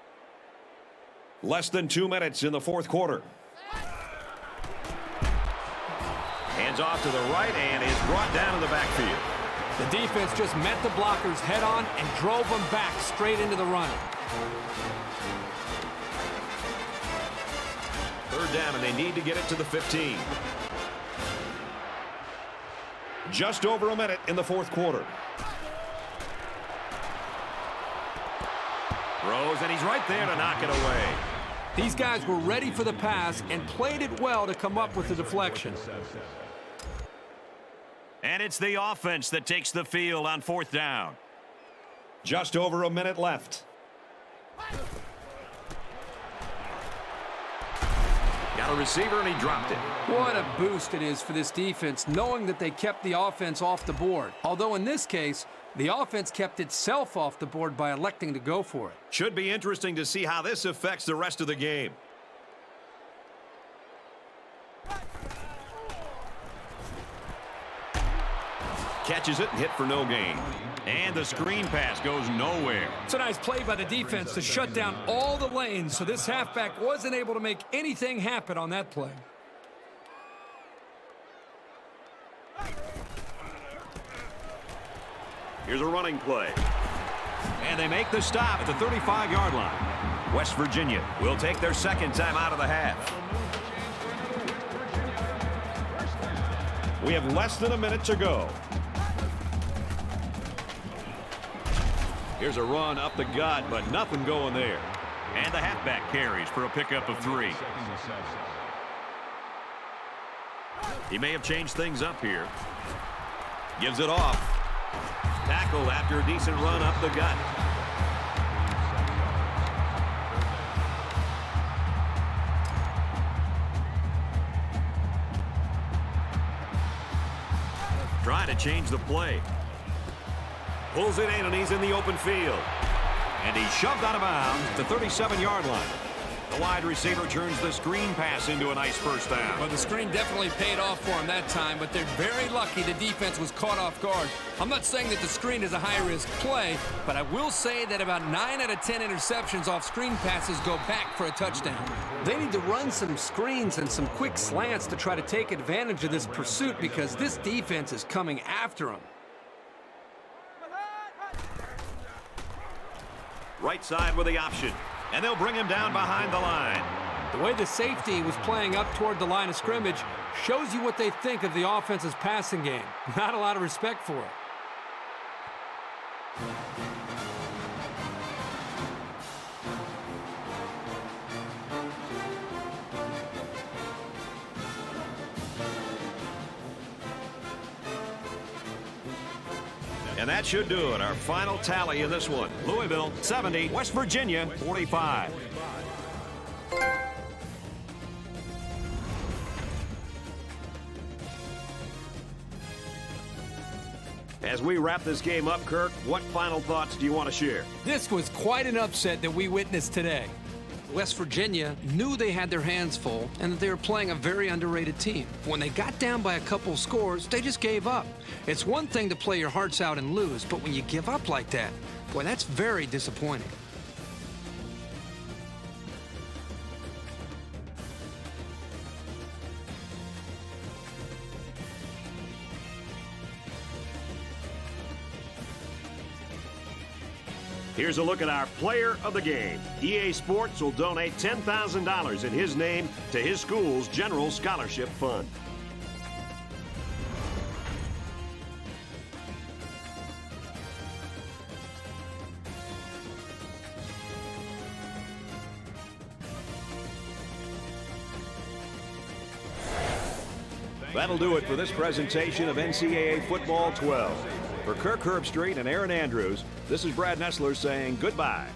Less than 2 minutes in the 4th quarter. Hands off to the right and is brought down in the backfield. The defense just met the blockers head on and drove them back straight into the run. 3rd down, and they need to get it to the 15. Just over a minute in the 4th quarter. Throws, and he's right there to knock it away. These guys were ready for the pass and played it well to come up with the deflection. And it's the offense that takes the field on 4th down. Just over a minute left. Got a receiver, and he dropped it. What a boost it is for this defense, knowing that they kept the offense off the board. Although in this case, The offense kept itself off the board by electing to go for it. Should be interesting to see how this affects the rest of the game. Catches it and hit for no gain. And the screen pass goes nowhere. It's a nice play by the defense to shut down all the lanes, so this halfback wasn't able to make anything happen on that play. Here's a running play. And they make the stop at the 35-yard line. West Virginia will take their second time out of the half. We have less than a minute to go. Here's a run up the gut, but nothing going there. And the halfback carries for a pickup of 3. He may have changed things up here. Gives it off. Tackled after a decent run up the gut. Trying to change the play. Pulls it in, and he's in the open field. And he's shoved out of bounds at the 37-yard line. The wide receiver turns the screen pass into a nice first down. Well, the screen definitely paid off for him that time, but they're very lucky the defense was caught off guard. I'm not saying that the screen is a high-risk play, but I will say that about 9 out of 10 interceptions off screen passes go back for a touchdown. They need to run some screens and some quick slants to try to take advantage of this pursuit because this defense is coming after them. Right side with the option. And they'll bring him down behind the line. The way the safety was playing up toward the line of scrimmage shows you what they think of the offense's passing game. Not a lot of respect for it. And that should do it. Our final tally in this one. Louisville, 70. West Virginia, 45. As we wrap this game up, Kirk, what final thoughts do you want to share? This was quite an upset that we witnessed today. West Virginia knew they had their hands full and that they were playing a very underrated team. When they got down by a couple scores, they just gave up. It's one thing to play your hearts out and lose, but when you give up like that, boy, that's very disappointing. Here's a look at our player of the game. EA Sports will donate $10,000 in his name to his school's General Scholarship Fund. That'll do it for this presentation of NCAA Football 12. For Kirk Herbstreit and Aaron Andrews, this is Brad Nessler saying goodbye.